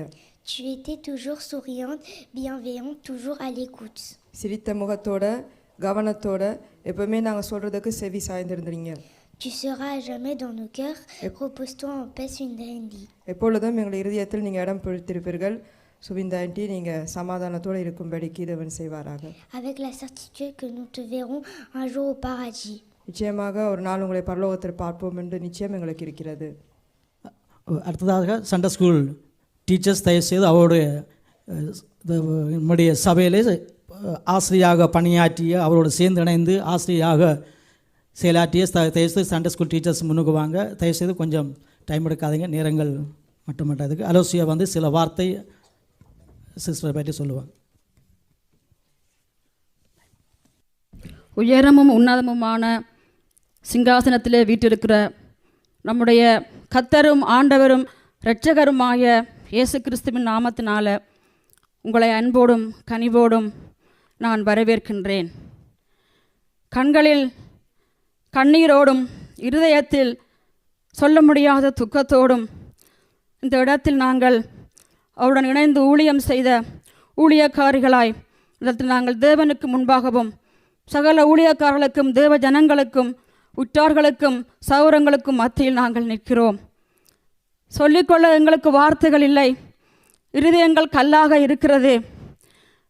Tu étais toujours souriante, bienveillante, toujours à l'écoute. சிரித்த முகத்தோட கவனத்தோட எப்பவுமே நாங்கள் சொல்றதுக்கு செவி சாய்ந்திருந்தீங்க. Tu seras à jamais dans nos cœurs. Repose-toi en paix, Sundaindi. எப்பொழுதும் எங்கள் இருதயத்தில் நீங்கள் இடம் பிடித்திருப்பீர்கள். சுவிந்தாண்டி நீங்கள் சமாதானத்தோடு இருக்கும்படிக்கு தேவன் செய்வாராக. Avec la certitude que nous te verrons un jour au paradis. நிச்சயமாக ஒரு நாள் உங்களை பரலோகத்தில் பார்ப்போம் என்று நிச்சயம் எங்களுக்கு இருக்கிறது. அடுத்ததாக சண்டே ஸ்கூல் டீச்சர்ஸ் தயவுசெய்து அவருடைய நம்முடைய சபையிலே ஆசிரியாக பணியாற்றிய அவரோடு சேர்ந்து இணைந்து ஆசிரியாக செயலாற்றிய தயவுசெய்து சண்டே ஸ்கூல் டீச்சர்ஸ் முன்னுக்கு வாங்க. தயவுசெய்து கொஞ்சம் டைம் எடுக்காதீங்க, நேரங்கள் மட்டுமட்டதுக்கு. அலோசியா வந்து சில வார்த்தை சிஸ்டரை பற்றி சொல்லுவாங்க. உயரமும் உன்னதமுமான சிங்காசனத்திலே வீற்றிருக்கிற நம்முடைய கர்த்தரும் ஆண்டவரும் இரட்சகருமாய இயேசு கிறிஸ்துவின் நாமத்தினால உங்களை அன்போடும் கனிவோடும் நான் வரவேற்கின்றேன். கண்களில் கண்ணீரோடும் இருதயத்தில் சொல்ல முடியாத துக்கத்தோடும் இந்த இடத்தில் நாங்கள் அவருடன் இணைந்து ஊழியம் செய்த ஊழியக்காரிகளாய் இடத்தில் நாங்கள் தேவனுக்கு முன்பாகவும் சகல ஊழியக்காரர்களுக்கும் தேவ ஜனங்களுக்கும் உற்றார்களுக்கும் சௌரங்களுக்கும் மத்தியில் நாங்கள் நிற்கிறோம். சொல்லிக்கொள்ள எங்களுக்கு வார்த்தைகள் இல்லை. இருதயங்கள் கல்லாக இருக்கிறது.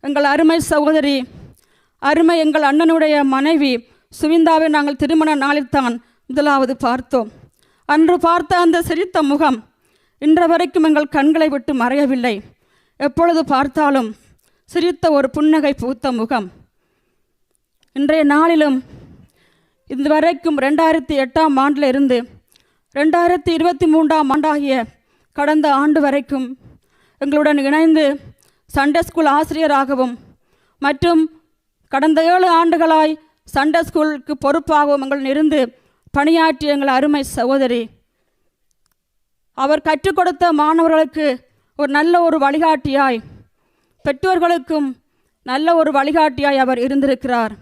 எங்கள் அருமை சகோதரி, அருமை எங்கள் அண்ணனுடைய மனைவி சுவிந்தாவை நாங்கள் திருமண நாளில்தான் முதலாவது பார்த்தோம். அன்று பார்த்த அந்த சிரித்த முகம் இன்று வரைக்கும் எங்கள் கண்களை விட்டு மறையவில்லை. எப்பொழுது பார்த்தாலும் சிரித்த ஒரு புன்னகை பூத்த முகம். இன்றைய நாளிலும் இதுவரைக்கும் 2008ஆம் ஆண்டில் இருந்து 2023ஆம் ஆண்டாகிய கடந்த ஆண்டு வரைக்கும் எங்களுடன் இணைந்து சண்டே ஸ்கூல் ஆசிரியராகவும் மற்றும் கடந்த 7 ஆண்டுகளாய் சண்டே ஸ்கூலுக்கு பொறுப்பாகவும் எங்களுடன் இருந்து பணியாற்றிய எங்கள் அருமை சகோதரி, அவர் கற்றுக் கொடுத்த மாணவர்களுக்கு ஒரு நல்ல ஒரு வழிகாட்டியாய், பெற்றோர்களுக்கும் நல்ல ஒரு வழிகாட்டியாய் அவர் இருந்திருக்கிறார்.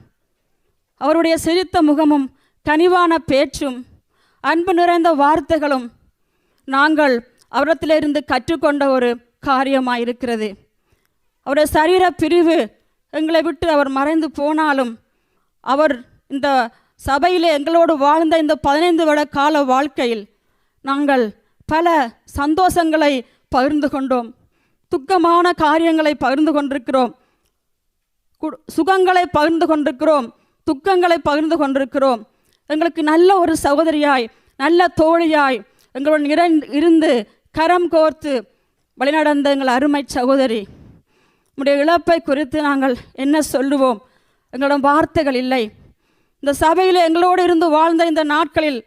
அவருடைய சிரித்த முகமும் கனிவான பேச்சும் அன்பு நிறைந்த வார்த்தைகளும் நாங்கள் அவரிடத்திலிருந்து கற்றுக்கொண்ட ஒரு காரியமாக இருக்கிறது. அவருடைய சரீர பிரிவு எங்களை விட்டு அவர் மறைந்து போனாலும் அவர் இந்த சபையிலே எங்களோடு வாழ்ந்த இந்த 15 வருட கால வாழ்க்கையில் நாங்கள் பல சந்தோஷங்களை பகிர்ந்து கொண்டோம், துக்கமான காரியங்களை பகிர்ந்து கொண்டிருக்கிறோம், சுகங்களை பகிர்ந்து கொண்டிருக்கிறோம், துக்கங்களை பகிர்ந்து கொண்டிருக்கிறோம். எங்களுக்கு நல்ல ஒரு சகோதரியாய், நல்ல தோழியாய் எங்களுடன் இருந்து கரம் கோர்த்து வழிநடந்த எங்கள் அருமை சகோதரி, நம்முடைய இழப்பை குறித்து நாங்கள் என்ன சொல்லுவோம்? எங்களிடம் வார்த்தைகள் இல்லை. இந்த சபையில் எங்களோடு இருந்து வாழ்ந்த இந்த நாட்களில்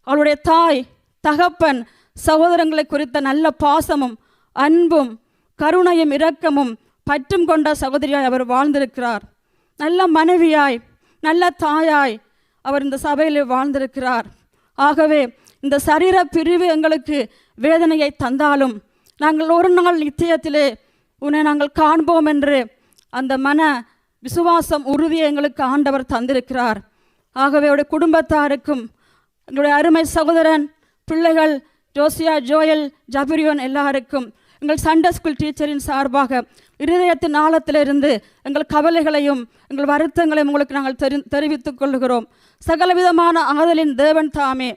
அவளுடைய தாய், தகப்பன், சகோதரங்களை குறித்த நல்ல பாசமும் அன்பும் கருணையும் இரக்கமும் பற்றும் கொண்ட சகோதரியாய் அவர் வாழ்ந்திருக்கிறார். நல்ல மனைவியாய், நல்ல தாயாய் அவர் இந்த சபையில் வாழ்ந்திருக்கிறார். ஆகவே இந்த சரீர பிரிவு எங்களுக்கு வேதனையை தந்தாலும் நாங்கள் ஒரு நாள் நித்தியத்திலே உன்னை நாங்கள் காண்போம் என்று அந்த மன விசுவாசம் உறுதியை எங்களுக்கு ஆண்டவர் தந்திருக்கிறார். ஆகவே அவருடைய குடும்பத்தாருக்கும் எங்களுடைய அருமை சகோதரன், பிள்ளைகள் ஜோசியா, ஜோயல், ஜபிரியோன் எல்லாருக்கும் எங்கள் சண்டே ஸ்கூல் டீச்சரின் சார்பாக இருதயத்தின் ஆழத்திலிருந்து எங்கள் கவலைகளையும் எங்கள் வருத்தங்களையும் உங்களுக்கு நாங்கள் தெரிவித்துக் கொள்கிறோம். சகலவிதமான ஆதலின் தேவன் தாமே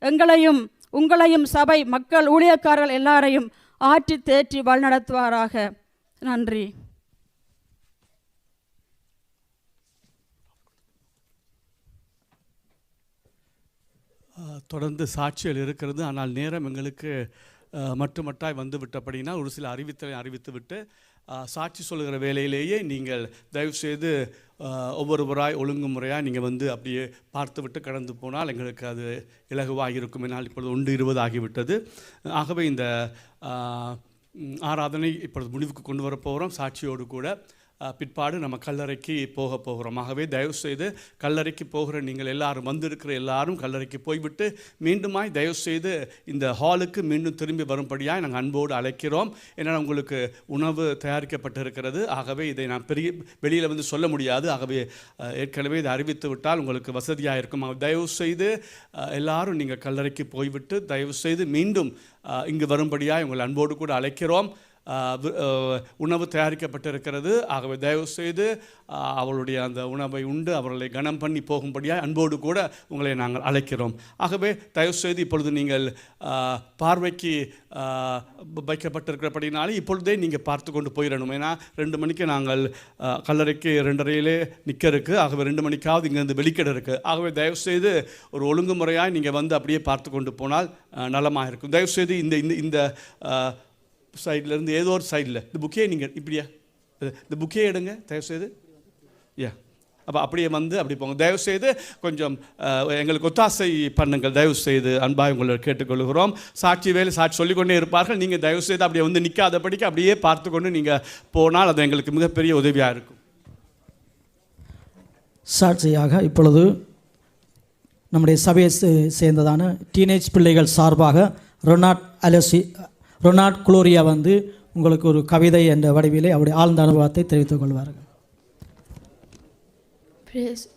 எங்களையும் உங்களையும் சபை மக்கள் ஊழியக்காரர்கள் எல்லாரையும் ஆற்றி தேற்றி வழிநடத்துவாராக. நன்றி. தொடர்ந்து சாட்சிகள் இருக்கிறது. ஆனால் நேரம் எங்களுக்கு மட்டுமட்டாய் வந்து விட்டபடினால் ஒரு சில அறிவித்துவிட்டு சாட்சி சொல்லுகிற வேலையிலேயே நீங்கள் தயவுசெய்து ஒவ்வொருவராய் ஒழுங்குமுறையாக நீங்கள் வந்து அப்படியே பார்த்துவிட்டு கடந்து போனால் எங்களுக்கு அது இலகுவாக இருக்கும். என்னால் இப்பொழுது 1:20 ஆகிவிட்டது. ஆகவே இந்த ஆராதனை இப்பொழுது முடிவுக்கு கொண்டு வர போகிறோம் சாட்சியோடு கூட. பிற்பாடு நம்ம கல்லறைக்கு போக போகிறோம். ஆகவே தயவுசெய்து கல்லறைக்கு போகிற நீங்கள் எல்லாரும் வந்திருக்கிற எல்லாரும் கல்லறைக்கு போய்விட்டு மீண்டுமாய் தயவுசெய்து இந்த ஹாலுக்கு மீண்டும் திரும்பி வரும்படியாக நாங்கள் அன்போடு அழைக்கிறோம். ஏன்னா உங்களுக்கு உணவு தயாரிக்கப்பட்டிருக்கிறது. ஆகவே இதை நான் வெளியில் வந்து சொல்ல முடியாது. ஆகவே ஏற்கனவே இதை அறிவித்து விட்டால் உங்களுக்கு வசதியாக இருக்கும். தயவுசெய்து எல்லாரும் நீங்கள் கல்லறைக்கு போய்விட்டு தயவுசெய்து மீண்டும் இங்கு வரும்படியாக உங்களை அன்போடு கூட அழைக்கிறோம். உணவு தயாரிக்கப்பட்டிருக்கிறது. ஆகவே தயவுசெய்து அவளுடைய அந்த உணவை உண்டு அவர்களை கனம் பண்ணி போகும்படியாக அன்போடு கூட உங்களை நாங்கள் அழைக்கிறோம். ஆகவே தயவுசெய்து இப்பொழுது நீங்கள் பார்வைக்கு வைக்கப்பட்டிருக்கிறபடினாலே இப்பொழுதே நீங்கள் பார்த்து கொண்டு போயிடணும். ஏன்னா 2 மணிக்கு நாங்கள் கல்லறைக்கு 2:30 நிற்க இருக்குது. ஆகவே 2 மணிக்காவது இங்கேருந்து வெளிக்கிட இருக்குது. ஆகவே தயவுசெய்து ஒரு ஒழுங்குமுறையாக நீங்கள் வந்து அப்படியே பார்த்து கொண்டு போனால் நலமாக இருக்கும். தயவுசெய்து இந்த இந்த சைட்லேருந்து ஏதோ ஒரு சைடில் இந்த புக்கே நீங்கள் இப்படியா இந்த புக்கே எடுங்க தயவுசெய்து. அப்போ அப்படியே வந்து அப்படி போங்க. தயவுசெய்து கொஞ்சம் எங்களுக்கு ஒத்தாசை பண்ணுங்கள். தயவுசெய்து அன்பாக உங்களை கேட்டுக்கொள்கிறோம். சாட்சி வேலை சாட்சி சொல்லிக்கொண்டே இருப்பார்கள். நீங்கள் தயவுசெய்து அப்படியே வந்து நிற்காதபடிக்கு அப்படியே பார்த்து கொண்டு நீங்கள் போனால் அது எங்களுக்கு மிகப்பெரிய உதவியாக இருக்கும். சாட்சியாக இப்பொழுது நம்முடைய சபையை சேர்ந்ததான டீனேஜ் பிள்ளைகள் சார்பாக ரொனால்ட் குளோரியா வந்து உங்களுக்கு ஒரு கவிதை என்ற வடிவிலே அவருடைய ஆழ்ந்த அனுபவத்தை தெரிவித்துக் கொள்வார்கள்.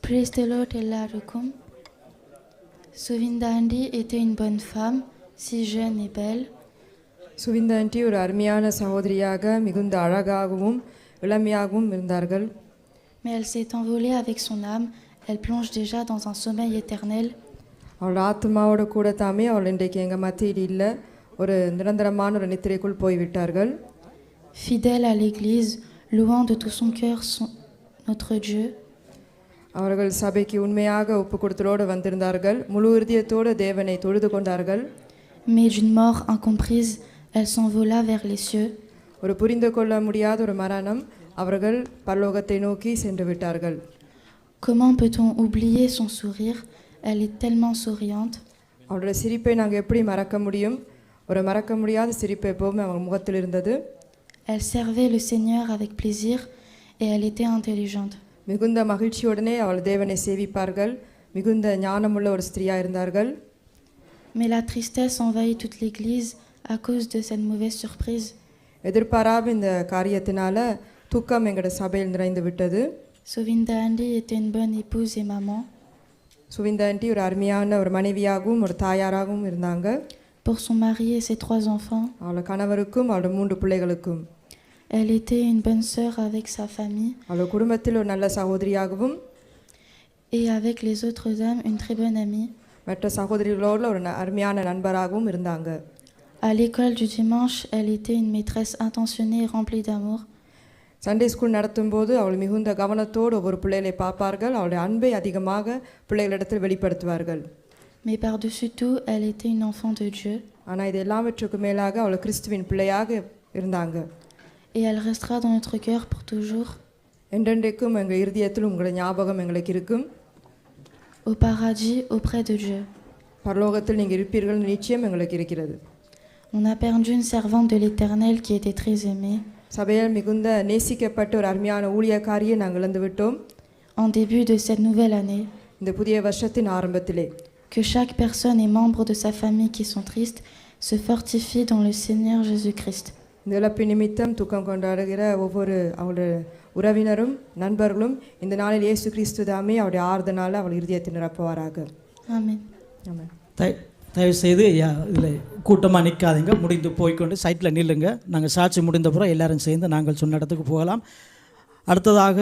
Praise the Lord எல்லாருக்கும். Suvinda Andy était une bonne femme, si jeune et belle. Suvindha aunty ஒரு அருமையான சகோதரியாக மிகுந்த அழகாகவும் இளமையாகவும் இருந்தார்கள். Mais elle s'est envolée avec son âme. Elle plonge déjà dans un sommeil éternel. அவள் ஆத்மாவோட கூட தாமே அவள் இன்றைக்கு எங்கள் மத்தியில் இல்லை, ஒரு நிரந்தரமான ஒரு நித்திரைக்குள் போய்விட்டார்கள். Fidèle à l'église, louant de tout son cœur notre Dieu. அவர்கள் சபைக்கு உண்மையாக ஒப்பு கொடுத்தலோடு வந்திருந்தார்கள். முழு இருதயத்தோடு தேவனை தொழுது கொண்டார்கள். Mais d'une mort incomprise, elle s'envola vers les cieux. ஒரு புரிந்து கொள்ள முடியாத ஒரு மரணம் அவர்கள் பரலோகத்தை நோக்கி சென்று விட்டார்கள். Comment peut-on oublier son sourire? Elle est tellement souriante. அவருடைய சிரிப்பை நாங்கள் எப்படி மறக்க முடியும்? ஒரு மறக்க முடியாத சிரிப்பு எப்போவுமே அவங்க முகத்தில் இருந்தது. Elle servait le Seigneur avec plaisir et elle était intelligente. மிகுந்த மகிழ்ச்சியுடனே அவள் தேவனை சேவிப்பார்கள். மிகுந்த ஞானமுள்ள ஒரு ஸ்திரியாக இருந்தார்கள். Mais la tristesse envahit toute l'église à cause de cette mauvaise surprise. எதிர்பாராத இந்த காரியத்தினால துக்கம் எங்களோட சபையில் நிறைந்து விட்டது. Suvinda Andy était une bonne épouse et maman. Suvindha aunty ஒரு அருமையான ஒரு மனைவியாகவும் ஒரு தாயாராகவும் இருந்தாங்க. Pour son mari et ses 3 enfants. அவளோட கணவருக்கும் அவளோட 3 பிள்ளைகளுக்கும். Elle était une bonne sœur avec sa famille. அவளோட குடும்பத்தில் ஒரு நல்ல சகோதரியாகவும் et avec les autres hommes une très bonne amie. மற்ற சகோதரிகளோடு ஒரு அருமையான நண்பராகவும் இருந்தாங்க. À l'école du dimanche, elle était une maîtresse intentionnée et remplie d'amour. Sunday school நடத்தும்போது அவள் மிகுந்த கவனத்தோடு ஒவ்வொரு பிள்ளைகளை பார்ப்பார்கள். அவளுடைய அன்பை அதிகமாக பிள்ளைகளிடத்தில் வெளிப்படுத்துவார்கள். Mais par-dessus tout, elle était une enfant de Dieu. ஆனால் இது எல்லாவற்றுக்கும் மேலாக அவள் கிறிஸ்துவின் பிள்ளையாக இருந்தாங்க. Et elle restera dans notre cœur pour toujours. என்றென்றைக்கும் எங்கள் இருதயத்தில் உங்களுடைய ஞாபகம் எங்களுக்கு இருக்கும். Au paradis, auprès de Dieu. பரலோகத்தில் நீங்கள் இருப்பீர்கள் நிச்சயம் எங்களுக்கு இருக்கிறது. On a perdu une servante de l'Éternel qui était très aimée. சபையில் மிகுந்த நேசிக்கப்பட்ட ஒரு அருமையான ஊழியக்காரியை நாங்கள் இழந்து விட்டோம். En début de cette nouvelle année. இந்த புதிய வருஷத்தின் ஆரம்பத்திலே. Que chaque personne et membre de sa famille qui sont tristes se fortifie dans le Seigneur Jésus-Christ. இந்த இழப்பு நிமித்தம் துக்கம் கொண்டாடுகிற ஒவ்வொரு அவளுடைய உறவினரும் நண்பர்களும் இந்த நாளில் இயேசு கிறிஸ்து தாமே அவருடைய ஆறுதலால் அவள் இருதயத்தை நிரப்புவாராக. ஆமென். ஆமென். தயவுசெய்து இதில் கூட்டமாக நிற்காதீங்க, முடிந்து போய்கொண்டு சைட்டில் நில்லுங்க. நாங்கள் சாட்சி முடிந்த பிறகு எல்லாரும் சேர்ந்து நாங்கள் சொன்ன இடத்துக்கு போகலாம். அடுத்ததாக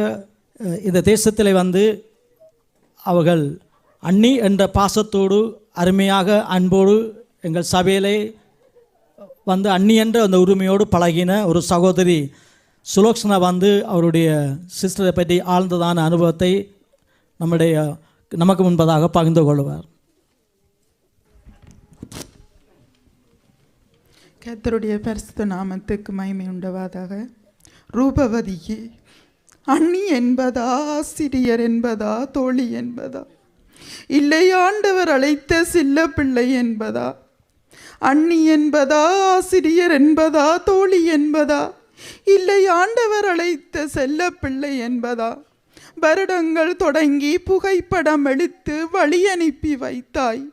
இந்த தேசத்தில் வந்து அவர்கள் அண்ணி என்ற பாசத்தோடு அருமையாக அன்போடு எங்கள் சபையிலே வந்து அண்ணி என்ற அந்த உரிமையோடு பழகின ஒரு சகோதரி சுலோக்ஷனா வந்து அவருடைய சிஸ்டரை பற்றி ஆழ்ந்ததான அனுபவத்தை நமக்கு முன்பதாக பகிர்ந்து கொள்வார். கர்த்தருடைய பரிசுத்த நாமத்துக்கு மகிமை உண்டவாதாக. ரூபவதியே, அண்ணி என்பதா, ஆசிரியர் என்பதா, தோழி என்பதா, இல்லை ஆண்டவர் அழைத்த சில்ல பிள்ளை என்பதா, அண்ணி என்பதா, ஆசிரியர் என்பதா, தோழி என்பதா, இல்லை ஆண்டவர் அழைத்த செல்ல பிள்ளை என்பதா? வருடங்கள் தொடங்கி புகைப்படம் எடுத்து வழி அனுப்பி வைத்தாய்.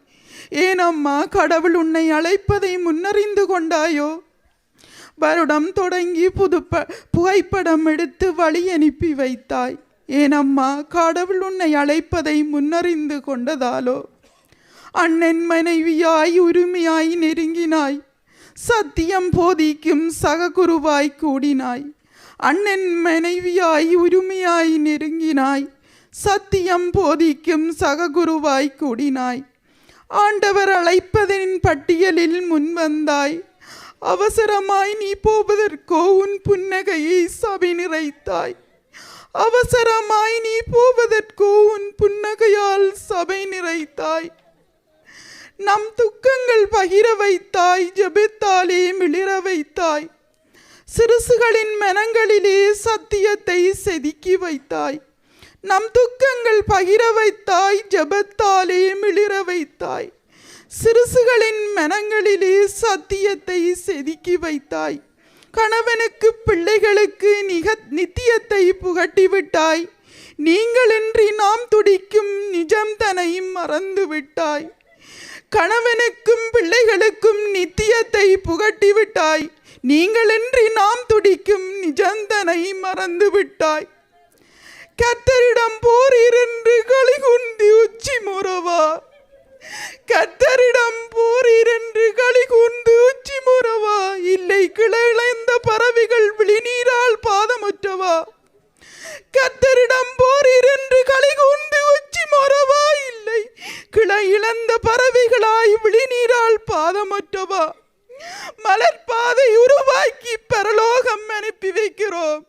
ஏனம்மா கடவுள் உன்னை அழைப்பதை முன்னறிந்து கொண்டாயோ? வருடம் தொடங்கி புகைப்படம் எடுத்து வழி அனுப்பி வைத்தாய். ஏனம்மா கடவுள் உன்னை அழைப்பதை முன்னறிந்து கொண்டதாலோ? அண்ணன் மனைவியாய் உரிமையாய் நெருங்கினாய். சத்தியம் போதிக்கும் சககுருவாய் கூடினாய். அண்ணன் மனைவியாய் உரிமையாய் நெருங்கினாய். சத்தியம் போதிக்கும் சககுருவாய் கூடினாய். ஆண்டவர் அழைப்பதின் பட்டியலில் முன்வந்தாய். அவசரமாய் நீ போவதற்கோ உன் புன்னகையை சபை நிறைத்தாய். அவசரமாய் நீ போவதற்கோ உன் புன்னகையால் சபை நிறைத்தாய். நம் துக்கங்கள் பகிர வைத்தாய். ஜெபத்தாலே மிளிர வைத்தாய். சிறுசுகளின் மனங்களிலே சத்தியத்தை செதுக்கி வைத்தாய். நம் துக்கங்கள் பகிர வைத்தாய். ஜெபத்தாலே மிளிர வைத்தாய். சிறுசுகளின் மனங்களிலே சத்தியத்தை செதுக்கி வைத்தாய். கணவனுக்கு பிள்ளைகளுக்கு நித்தியத்தை புகட்டிவிட்டாய். நீங்களின்றி நாம் துடிக்கும் நிஜம் தனை மறந்து விட்டாய். கணவனுக்கும் பிள்ளைகளுக்கும் நித்தியத்தை புகட்டிவிட்டாய். நீங்களின்றி நாம் துடிக்கும் நிஜந்தனை மறந்து விட்டாய். கர்த்தரிடம் போரீர் என்று களிகுந்தி உச்சி முறவா. கர்த்தரிடம் போரீர் என்று களிகுந்து உச்சி முறவா. இல்லை கிளைந்த பறவைகள் விழிநீரால் பாதமுற்றவா. கர்த்தரிடம் போரீர் என்று களிகுந்து உச்சி முறவா. இல்லை கிளை இழந்த பறவைகளாய் விழிநீரால் பாதமுற்றவா. மலர்பாதை உருவாக்கி பரலோகம் அனுப்பி வைக்கிறோம்.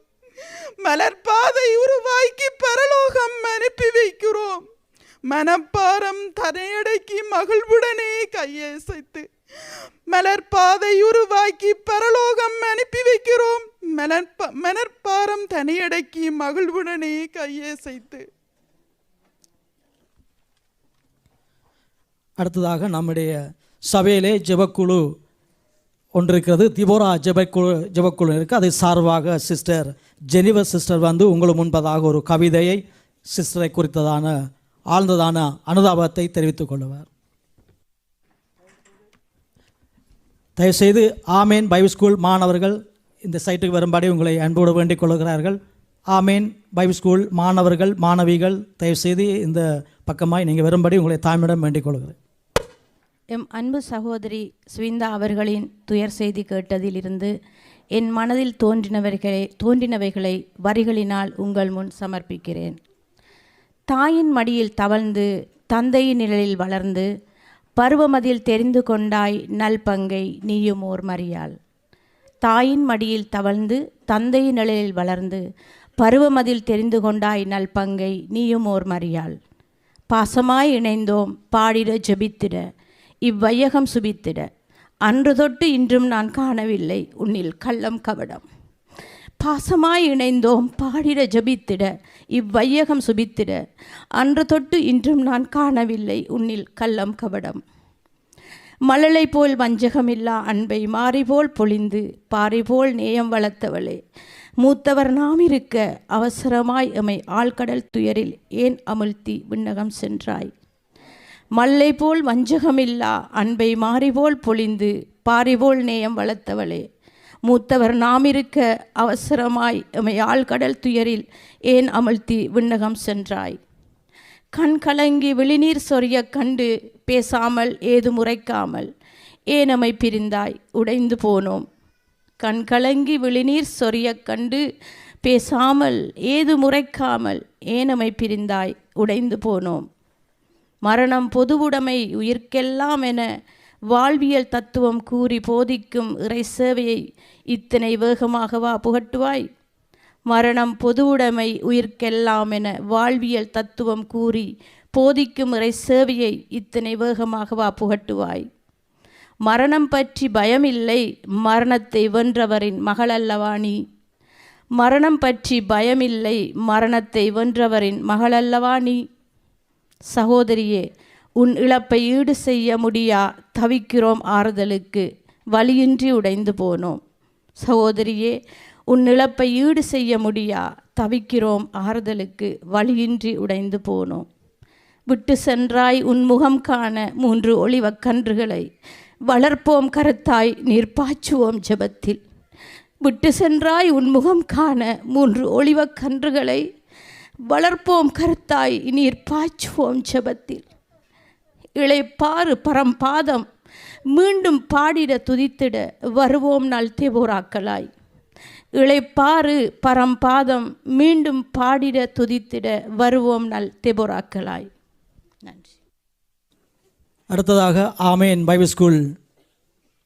மலர்பாதை உருவாக்கி பரலோகம் அனுப்பி வைக்கிறோம். மனப்பாரம் தரையடக்கி மகிழ்வுடனே கையசைத்து மலர்பாதை உருவாக்கி பரலோகம் அனுப்பி வைக்கிறோம். மலர்பாரம் தனையடக்கி மகிழ்வுடனே கையசைத்து. அடுத்ததாக நம்முடைய சபையிலே ஜெபக்குழு ஒன்று இருக்கிறது. திபோரா ஜெபக்குழு இருக்குது. அதை சார்பாக சிஸ்டர் ஜெனிவர் சிஸ்டர் வந்து உங்களுக்கு முன்பதாக ஒரு கவிதையை சிஸ்டரை குறித்ததான ஆழ்ந்ததான அனுதாபத்தை தெரிவித்துக் கொள்வார். தயவுசெய்து ஆமேன் பைபிள் ஸ்கூல் மாணவர்கள் இந்த சைட்டுக்கு வரும்படி உங்களை அன்போடு வேண்டிக் கொள்கிறார்கள். ஆமேன் பைபிள் ஸ்கூல் மாணவர்கள் மாணவிகள் தயவுசெய்து இந்த பக்கமாய் நீங்கள் வரும்படி உங்களை தாய்மையிடம் வேண்டிக் கொள்கிறேன். எம் அன்பு சகோதரி ஸ்விந்தா அவர்களின் துயர் செய்தி கேட்டதிலிருந்து என் மனதில் தோன்றினவைகளை வரிகளினால் உங்கள் முன் சமர்ப்பிக்கிறேன். தாயின் மடியில் தவழ்ந்து தந்தையின் நிழலில் வளர்ந்து பருவமதில் தெரிந்து கொண்டாய் நல்பங்கை நீயும் ஓர் மரியாள். தாயின் மடியில் தவழ்ந்து தந்தையின் நிழலில் வளர்ந்து பருவமதில் தெரிந்து கொண்டாய் நல்பங்கை நீயும் ஓர் மரியாள். பாசமாய் இணைந்தோம் பாடிட ஜெபித்திட இவ்வையகம் சுபித்திட அன்று தொட்டு இன்றும் நான் காணவில்லை உன்னில் கள்ளம் கபடம். பாசமாய் இணைந்தோம் பாடிட ஜபித்திட இவ்வையகம் சுபித்திட அன்று தொட்டு இன்றும் நான் காணவில்லை உன்னில் கள்ளம் கபடம். மழலை போல் வஞ்சகமில்லா அன்பை மாறிபோல் பொழிந்து பாரிபோல் நேயம் வளர்த்தவளே, மூத்தவர் நாம் இருக்க அவசரமாய் எமை ஆழ்கடல் துயரில் ஏன் அமிழ்த்தி விண்ணகம் சென்றாய். மல்லை போல் வஞ்சகமில்லா அன்பை மாறிபோல் பொழிந்து பாரிபோல் நேயம் வளர்த்தவளே, மூத்தவர் நாம் இருக்க அவசரமாய் எமை ஆழ்கடல் துயரில் ஏன் அமிழ்த்தி விண்ணகம் சென்றாய். கண் கலங்கி விழிநீர் சொரிய கண்டு பேசாமல் ஏது முறைக்காமல் ஏனமை பிரிந்தாய் உடைந்து போனோம். கண் கலங்கி விழிநீர் சொரிய கண்டு பேசாமல் ஏது முறைக்காமல் ஏனமை பிரிந்தாய் உடைந்து போனோம். மரணம் பொதுவுடைமை உயிர்க்கெல்லாம் என வாழ்வியல் தத்துவம் கூறி போதிக்கும் இறை சேவையை இத்தனை வேகமாகவா புகட்டுவாய். மரணம் பொதுவுடைமை உயிர்க்கெல்லாம் என வாழ்வியல் தத்துவம் கூறி போதிக்கும் இறை சேவையை இத்தனை வேகமாகவா புகட்டுவாய். மரணம் பற்றி பயமில்லை மரணத்தை வென்றவரின் மகளல்லவா நீ. மரணம் பற்றி பயமில்லை மரணத்தை வென்றவரின் மகளல்லவா நீ. சகோதரியே, உன் இழப்பை ஈடு செய்ய முடியா தவிக்கிறோம் ஆறுதலுக்கு வழியின்றி உடைந்து போனோம். சகோதரியே, உன் இழப்பை ஈடு செய்ய முடியா தவிக்கிறோம் ஆறுதலுக்கு வழியின்றி உடைந்து போனோம். விட்டு சென்றாய் உன் முகம் காண 3 ஒளிவக் கன்றுகளை வளர்ப்போம் கருத்தாய் நீர் பாய்ச்சுவோம் ஜெபத்தில். விட்டு சென்றாய் உன் முகம் காண 3 ஒளிவக் கன்றுகளை வளர்ப்போம் கருத்தாய் நீர் பாய்ச்சுவோம் ஜெபத்தில். இளைப்பாறு பரம்பாதம் மீண்டும் பாடிட துதித்திட வருவோம் நாள் தேவோராக்களாய். இளைப்பாறு பரம்பாதம் மீண்டும் பாடிட துதித்திட வருவோம் நாள் தேவோராக்களாய். நன்றி. அடுத்ததாக ஆமேன் பைபிள் ஸ்கூல்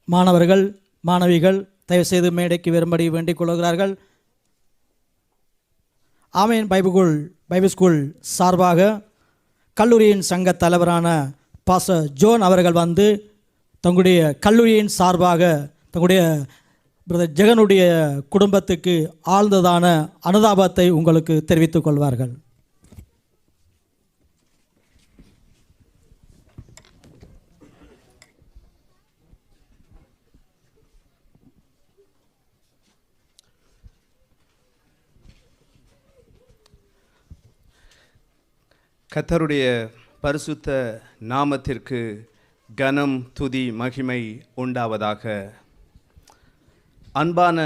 மாணவர்கள் மாணவிகள் தயவுசெய்து மேடைக்கு வரும்படி வேண்டிக் கொள்கிறார்கள். ஆமேன் பைபிள் ஸ்கூல் சார்பாக கல்லூரியின் சங்க தலைவரான பாஸ்டர் ஜோன் அவர்கள் வந்து தங்களுடைய கல்லூரியின் சார்பாக தங்களுடைய பிரதர் ஜெகனுடைய குடும்பத்துக்கு ஆழ்ந்ததான அனுதாபத்தை உங்களுக்கு தெரிவித்துக் கொள்வார்கள். கர்த்தருடைய பரிசுத்த நாமத்திற்கு கனம் துதி மகிமை உண்டாவதாக. அன்பான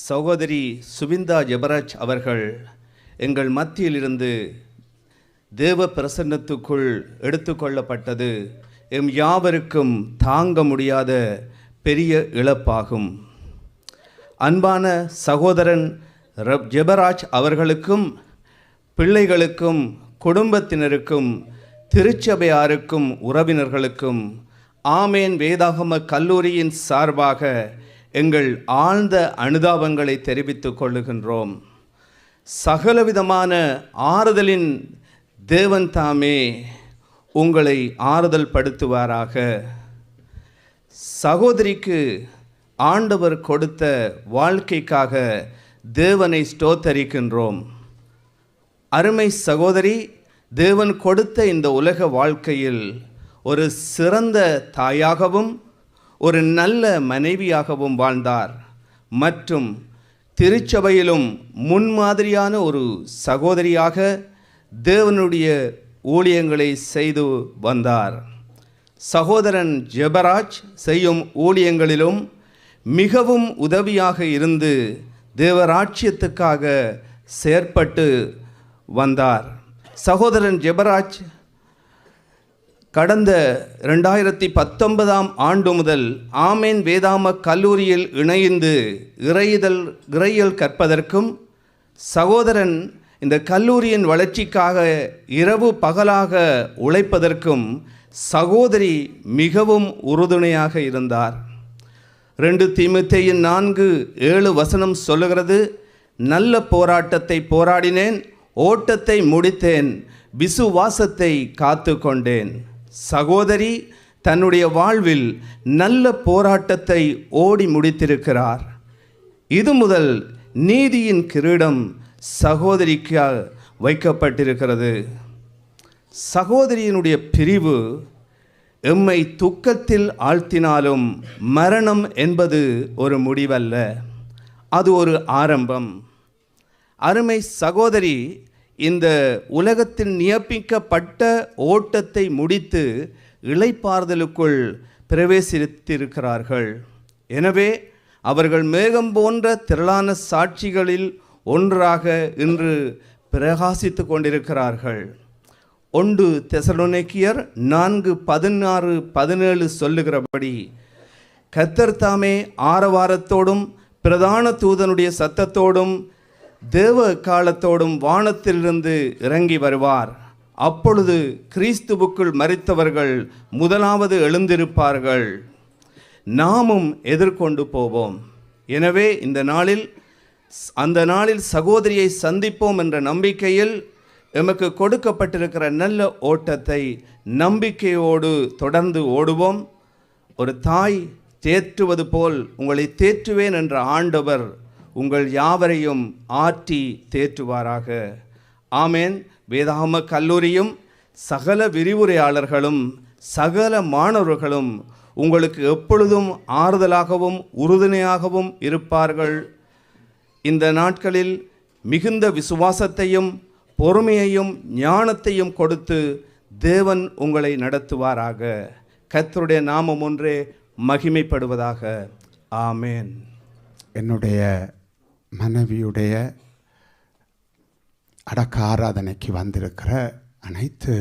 சகோதரி சுவிந்தா ஜெபராஜ் அவர்கள் எங்கள் மத்தியிலிருந்து தேவ பிரசன்னத்துக்குள் எடுத்துக்கொள்ளப்பட்டது எம் யாவருக்கும் தாங்க முடியாத பெரிய இழப்பாகும். அன்பான சகோதரன் ஜெபராஜ் அவர்களுக்கும் பிள்ளைகளுக்கும் குடும்பத்தினருக்கும் திருச்சபையாருக்கும் உறவினர்களுக்கும் ஆமேன் வேதாகம கல்லூரியின் சார்பாக எங்கள் ஆழ்ந்த அனுதாபங்களை தெரிவித்துக் கொள்ளுகின்றோம். சகலவிதமான ஆறுதலின் தேவன் தாமே உங்களை ஆறுதல் படுத்துவாராக. சகோதரிக்கு ஆண்டவர் கொடுத்த வாழ்க்கைக்காக தேவனை ஸ்தோத்தரிக்கின்றோம். அருமை சகோதரி, தேவன் கொடுத்த இந்த உலக வாழ்க்கையில் ஒரு சிறந்த தாயாகவும் ஒரு நல்ல மனைவியாகவும் வாழ்ந்தார். மற்றும் திருச்சபையிலும் முன்மாதிரியான ஒரு சகோதரியாக தேவனுடைய ஊழியங்களை செய்து வந்தார். சகோதரன் ஜெபராஜ் செய்யும் ஊழியங்களிலும் மிகவும் உதவியாக இருந்து தேவராட்சியத்துக்காக செயற்பட்டு வந்தார். சகோதரன் ஜெபராஜ் கடந்த 2019 முதல் ஆமேன் வேதாம கல்லூரியில் இணைந்து இறையியல் கற்பதற்கும் சகோதரன் இந்த கல்லூரியின் வளர்ச்சிக்காக இரவு பகலாக உழைப்பதற்கும் சகோதரி மிகவும் உறுதுணையாக இருந்தார். 2 தீமோத்தேயு 4:7 சொல்லுகிறது, நல்ல போராட்டத்தை போராடினேன், ஓட்டத்தை முடித்தேன், விசுவாசத்தை காத்து கொண்டேன். சகோதரி தன்னுடைய வாழ்வில் நல்ல போராட்டத்தை ஓடி முடித்திருக்கிறார். இது முதல் நீதியின் கிரீடம் சகோதரிக்கு வைக்கப்பட்டிருக்கிறது. சகோதரியினுடைய பிரிவு எம்மை துக்கத்தில் ஆழ்த்தினாலும் மரணம் என்பது ஒரு முடிவல்ல, அது ஒரு ஆரம்பம். அருமை சகோதரி இந்த உலகத்தில் நியமிக்கப்பட்ட ஓட்டத்தை முடித்து இளைப்பாறுதலுக்குள் பிரவேசித்திருக்கிறார்கள். எனவே அவர்கள் மேகம் போன்ற திரளான சாட்சிகளில் ஒன்றாக இன்று பிரகாசித்து கொண்டிருக்கிறார்கள். 1 தெசலோனிக்கேயர் 4:16-17 சொல்லுகிறபடி, கர்த்தர் தாமே ஆரவாரத்தோடும் பிரதான தூதனுடைய சத்தத்தோடும் தேவ காலத்தோடும் வானத்திலிருந்து இறங்கி வருவார். அப்பொழுது கிறிஸ்துவுக்குள் மரித்தவர்கள் முதலாவது எழுந்திருப்பார்கள், நாமும் எதிர்கொண்டு போவோம். எனவே அந்த நாளில் சகோதரியை சந்திப்போம் என்ற நம்பிக்கையில் எமக்கு கொடுக்கப்பட்டிருக்கிற நல்ல ஓட்டத்தை நம்பிக்கையோடு தொடர்ந்து ஓடுவோம். ஒரு தாய் தேற்றுவது போல் உங்களை தேற்றுவேன் என்ற ஆண்டவர் உங்கள் யாவரையும் ஆற்றி தேற்றுவாராக. ஆமேன். வேதாகம கல்லூரியும் சகல விரிவுரையாளர்களும் சகல மாணவர்களும் உங்களுக்கு எப்பொழுதும் ஆறுதலாகவும் உறுதுணையாகவும் இருப்பார்கள். இந்த நாட்களில் மிகுந்த விசுவாசத்தையும் பொறுமையையும் ஞானத்தையும் கொடுத்து தேவன் உங்களை நடத்துவாராக. கர்த்தருடைய நாமம் ஒன்றே மகிமைப்படுவதாக. ஆமேன். என்னுடைய மனைவியுடைய அடக்க ஆராதனைக்கு வந்திருக்கிற அனைத்து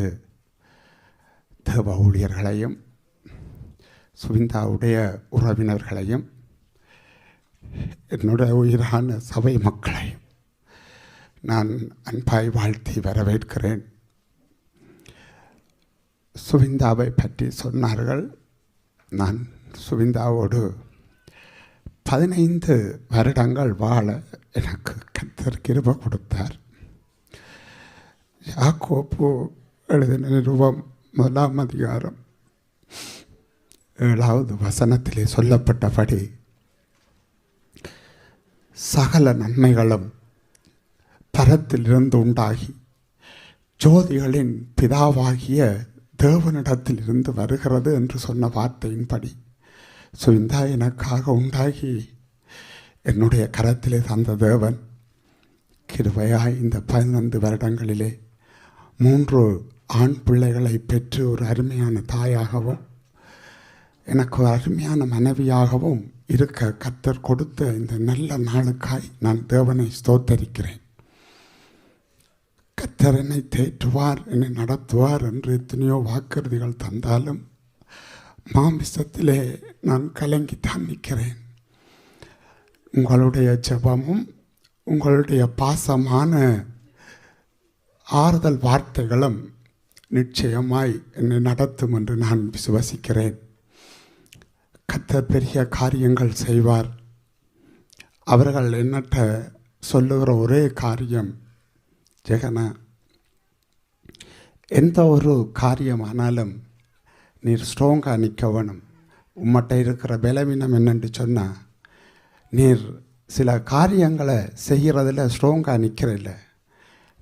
தேவ ஊழியர்களையும் சுவிந்தாவுடைய உறவினர்களையும் என்னுடைய உயிரான சபை மக்களையும் நான் அன்பாய் வாழ்த்தி வரவேற்கிறேன். சுவிந்தாவை பற்றி சொன்னார்கள். நான் சுவிந்தாவோடு 15 வருடங்கள் வாழ எனக்கு கர்த்தர் கிருபை கொடுத்தார். யாக்கோப்பு எழுதின நிருபம் 1ஆம் அதிகாரம் 7வது வசனத்திலே சொல்லப்பட்டபடி சகல நன்மைகளும் பரத்திலிருந்து உண்டாகி ஜோதிகளின் பிதாவாகிய தேவனிடத்திலிருந்து வருகிறது என்று சொன்ன வார்த்தையின்படி சுவிந்தா எனக்காக உண்டாகி என்னுடைய கரத்திலே தந்த தேவன் கிருபையாய் இந்த 15 வருடங்களிலே 3 ஆண் பிள்ளைகளை பெற்று ஒரு அருமையான தாயாகவும் எனக்கு ஒரு அருமையான மனைவியாகவும் இருக்க கர்த்தர் கொடுத்த இந்த நல்ல நாளுக்காய் நான் தேவனை ஸ்தோத்தரிக்கிறேன். கர்த்தர் என்னை தேற்றுவார், என்னை நடத்துவார் என்று எத்தனையோ வாக்குறுதிகள் தந்தாலும் மாமிசத்திலே நான் கலங்கித்தான் நிற்கிறேன். உங்களுடைய ஜெபமும் உங்களுடைய பாசமான ஆறுதல் வார்த்தைகளும் நிச்சயமாய் என்னை நடத்தும் என்று நான் விசுவசிக்கிறேன். கர்த்தர் பெரிய காரியங்கள் செய்வார். அவர்கள் என்னட்ட சொல்லுகிற ஒரே காரியம், ஜெகனா, எந்த ஒரு காரியமானாலும் நீர் ஸ்ட்ராங்காக நிற்க வேணும். உம்மட்ட இருக்கிற பலவீனம் என்னென்று சொன்னால், நீர் சில காரியங்களை செய்கிறதில் ஸ்ட்ராங்காக நிற்கிறதில்ல,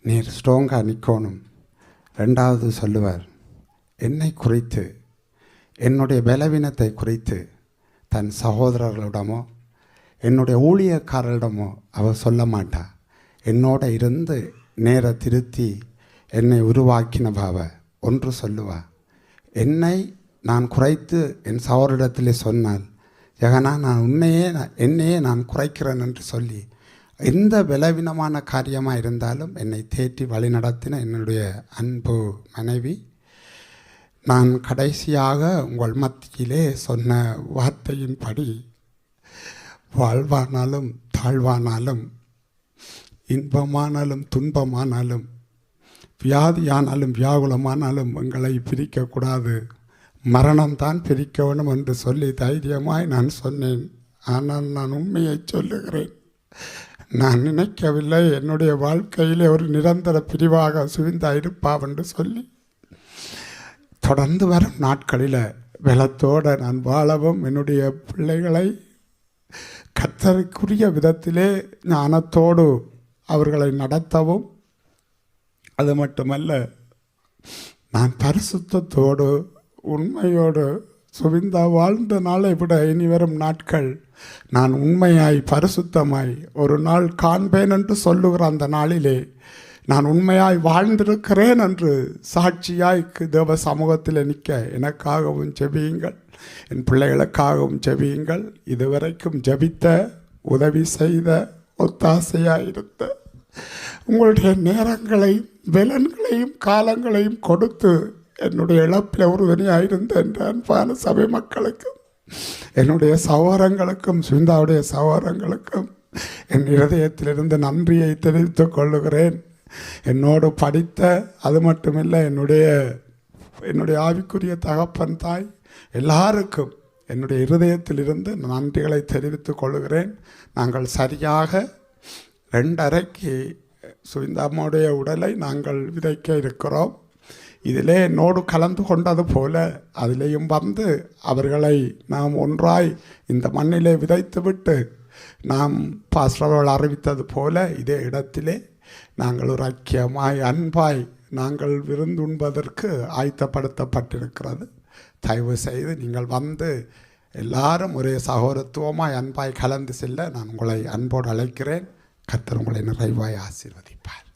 நீர் ஸ்ட்ராங்காக நிற்கணும். 2வது சொல்லுவார், என்னை குறித்து, என்னுடைய பலவீனத்தை குறித்து தன் சகோதரர்களிடமோ என்னுடைய ஊழியக்காரரிடமோ அவர் சொல்ல மாட்டா. என்னோட இருந்து நேர திருத்தி என்னை உருவாக்கினவாவ ஒன்று சொல்லுவா. என்னை நான் குறைத்து என் சகோதரிடத்திலே சொன்னால், ஜெகனா, நான் என்னையே நான் குறைக்கிறேன் என்று சொல்லி எந்த பலவீனமான காரியமாக இருந்தாலும் என்னை தேற்றி வழி நடத்தின என்னுடைய அன்பு மனைவி. நான் கடைசியாக உங்கள் மத்தியிலே சொன்ன வார்த்தையின்படி வாழ்வானாலும் தாழ்வானாலும் இன்பமானாலும் துன்பமானாலும் வியாதியானாலும் வியாகுலமானாலும் எங்களை பிரிக்கக்கூடாது, மரணம்தான் பிரிக்க வேணும் என்று சொல்லி தைரியமாய் நான் சொன்னேன். ஆனால் நான் உண்மையை சொல்லுகிறேன், நான் நினைக்கவில்லை என்னுடைய வாழ்க்கையிலே ஒரு நிரந்தர பிரிவாக சுவிந்தா இருப்பாவ் என்று சொல்லி. தொடர்ந்து வரும் நாட்களில் பலத்தோடு நான் வாழவும் என்னுடைய பிள்ளைகளை கர்த்தருக்குரிய விதத்திலே ஞானத்தோடு அவர்களை நடத்தவும், அது மட்டுமல்ல நான் பரிசுத்தத்தோடு உண்மையோடு சுவிந்தா வாழ்ந்த நாளை விட இனி வரும் நாட்கள் நான் உண்மையாய் பரிசுத்தமாய் ஒரு நாள் காண்பேன் என்று சொல்லுகிற அந்த நாளிலே நான் உண்மையாய் வாழ்ந்திருக்கிறேன் என்று சாட்சியாய் தேவ சமூகத்தில் நிற்க எனக்காகவும் ஜெபியுங்கள், என் பிள்ளைகளுக்காகவும் ஜெபியுங்கள். இதுவரைக்கும் ஜெபித்த, உதவி செய்த, ஒத்தாசையாயிருந்த உங்களுடைய நேரங்களையும் பலன்களையும் காலங்களையும் கொடுத்து என்னுடைய இழப்பில் உறுதுணையாயிருந்த என்ற அன்பான சபை மக்களுக்கும் என்னுடைய சகோதரங்களுக்கும் சுவிந்தாவுடைய சகோதரங்களுக்கும் என் இருதயத்திலிருந்து நன்றியை தெரிவித்துக் கொள்ளுகிறேன். என்னோடு படித்த, அது மட்டுமில்லை என்னுடைய ஆவிக்குரிய தகப்பன் தாய் எல்லாருக்கும் என்னுடைய இருதயத்திலிருந்து நன்றிகளை தெரிவித்துக் கொள்கிறேன். நாங்கள் சரியாக 2:30 சுவிந்தாம்மாவுடைய உடலை நாங்கள் விதைக்க இருக்கிறோம். இதிலே என்னோடு கலந்து கொண்டது போல அதிலேயும் வந்து அவர்களை நாம் ஒன்றாய் இந்த மண்ணிலே விதைத்துவிட்டு நாம் பாஸ்டர்கள் அறிவித்தது போல இதே இடத்திலே நாங்கள் ஒரு ஐக்கியமாய் அன்பாய் நாங்கள் விருந்துண்பதற்கு ஆயத்தப்படுத்தப்பட்டிருக்கிறது. தயவு செய்து நீங்கள் வந்து எல்லாரும் ஒரே சகோதரத்துவமாய் அன்பாய் கலந்து செல்ல நான் உங்களை அன்போடு அழைக்கிறேன். கர்த்தர் உங்களை நிறைவாய் ஆசீர்வதிப்பார்.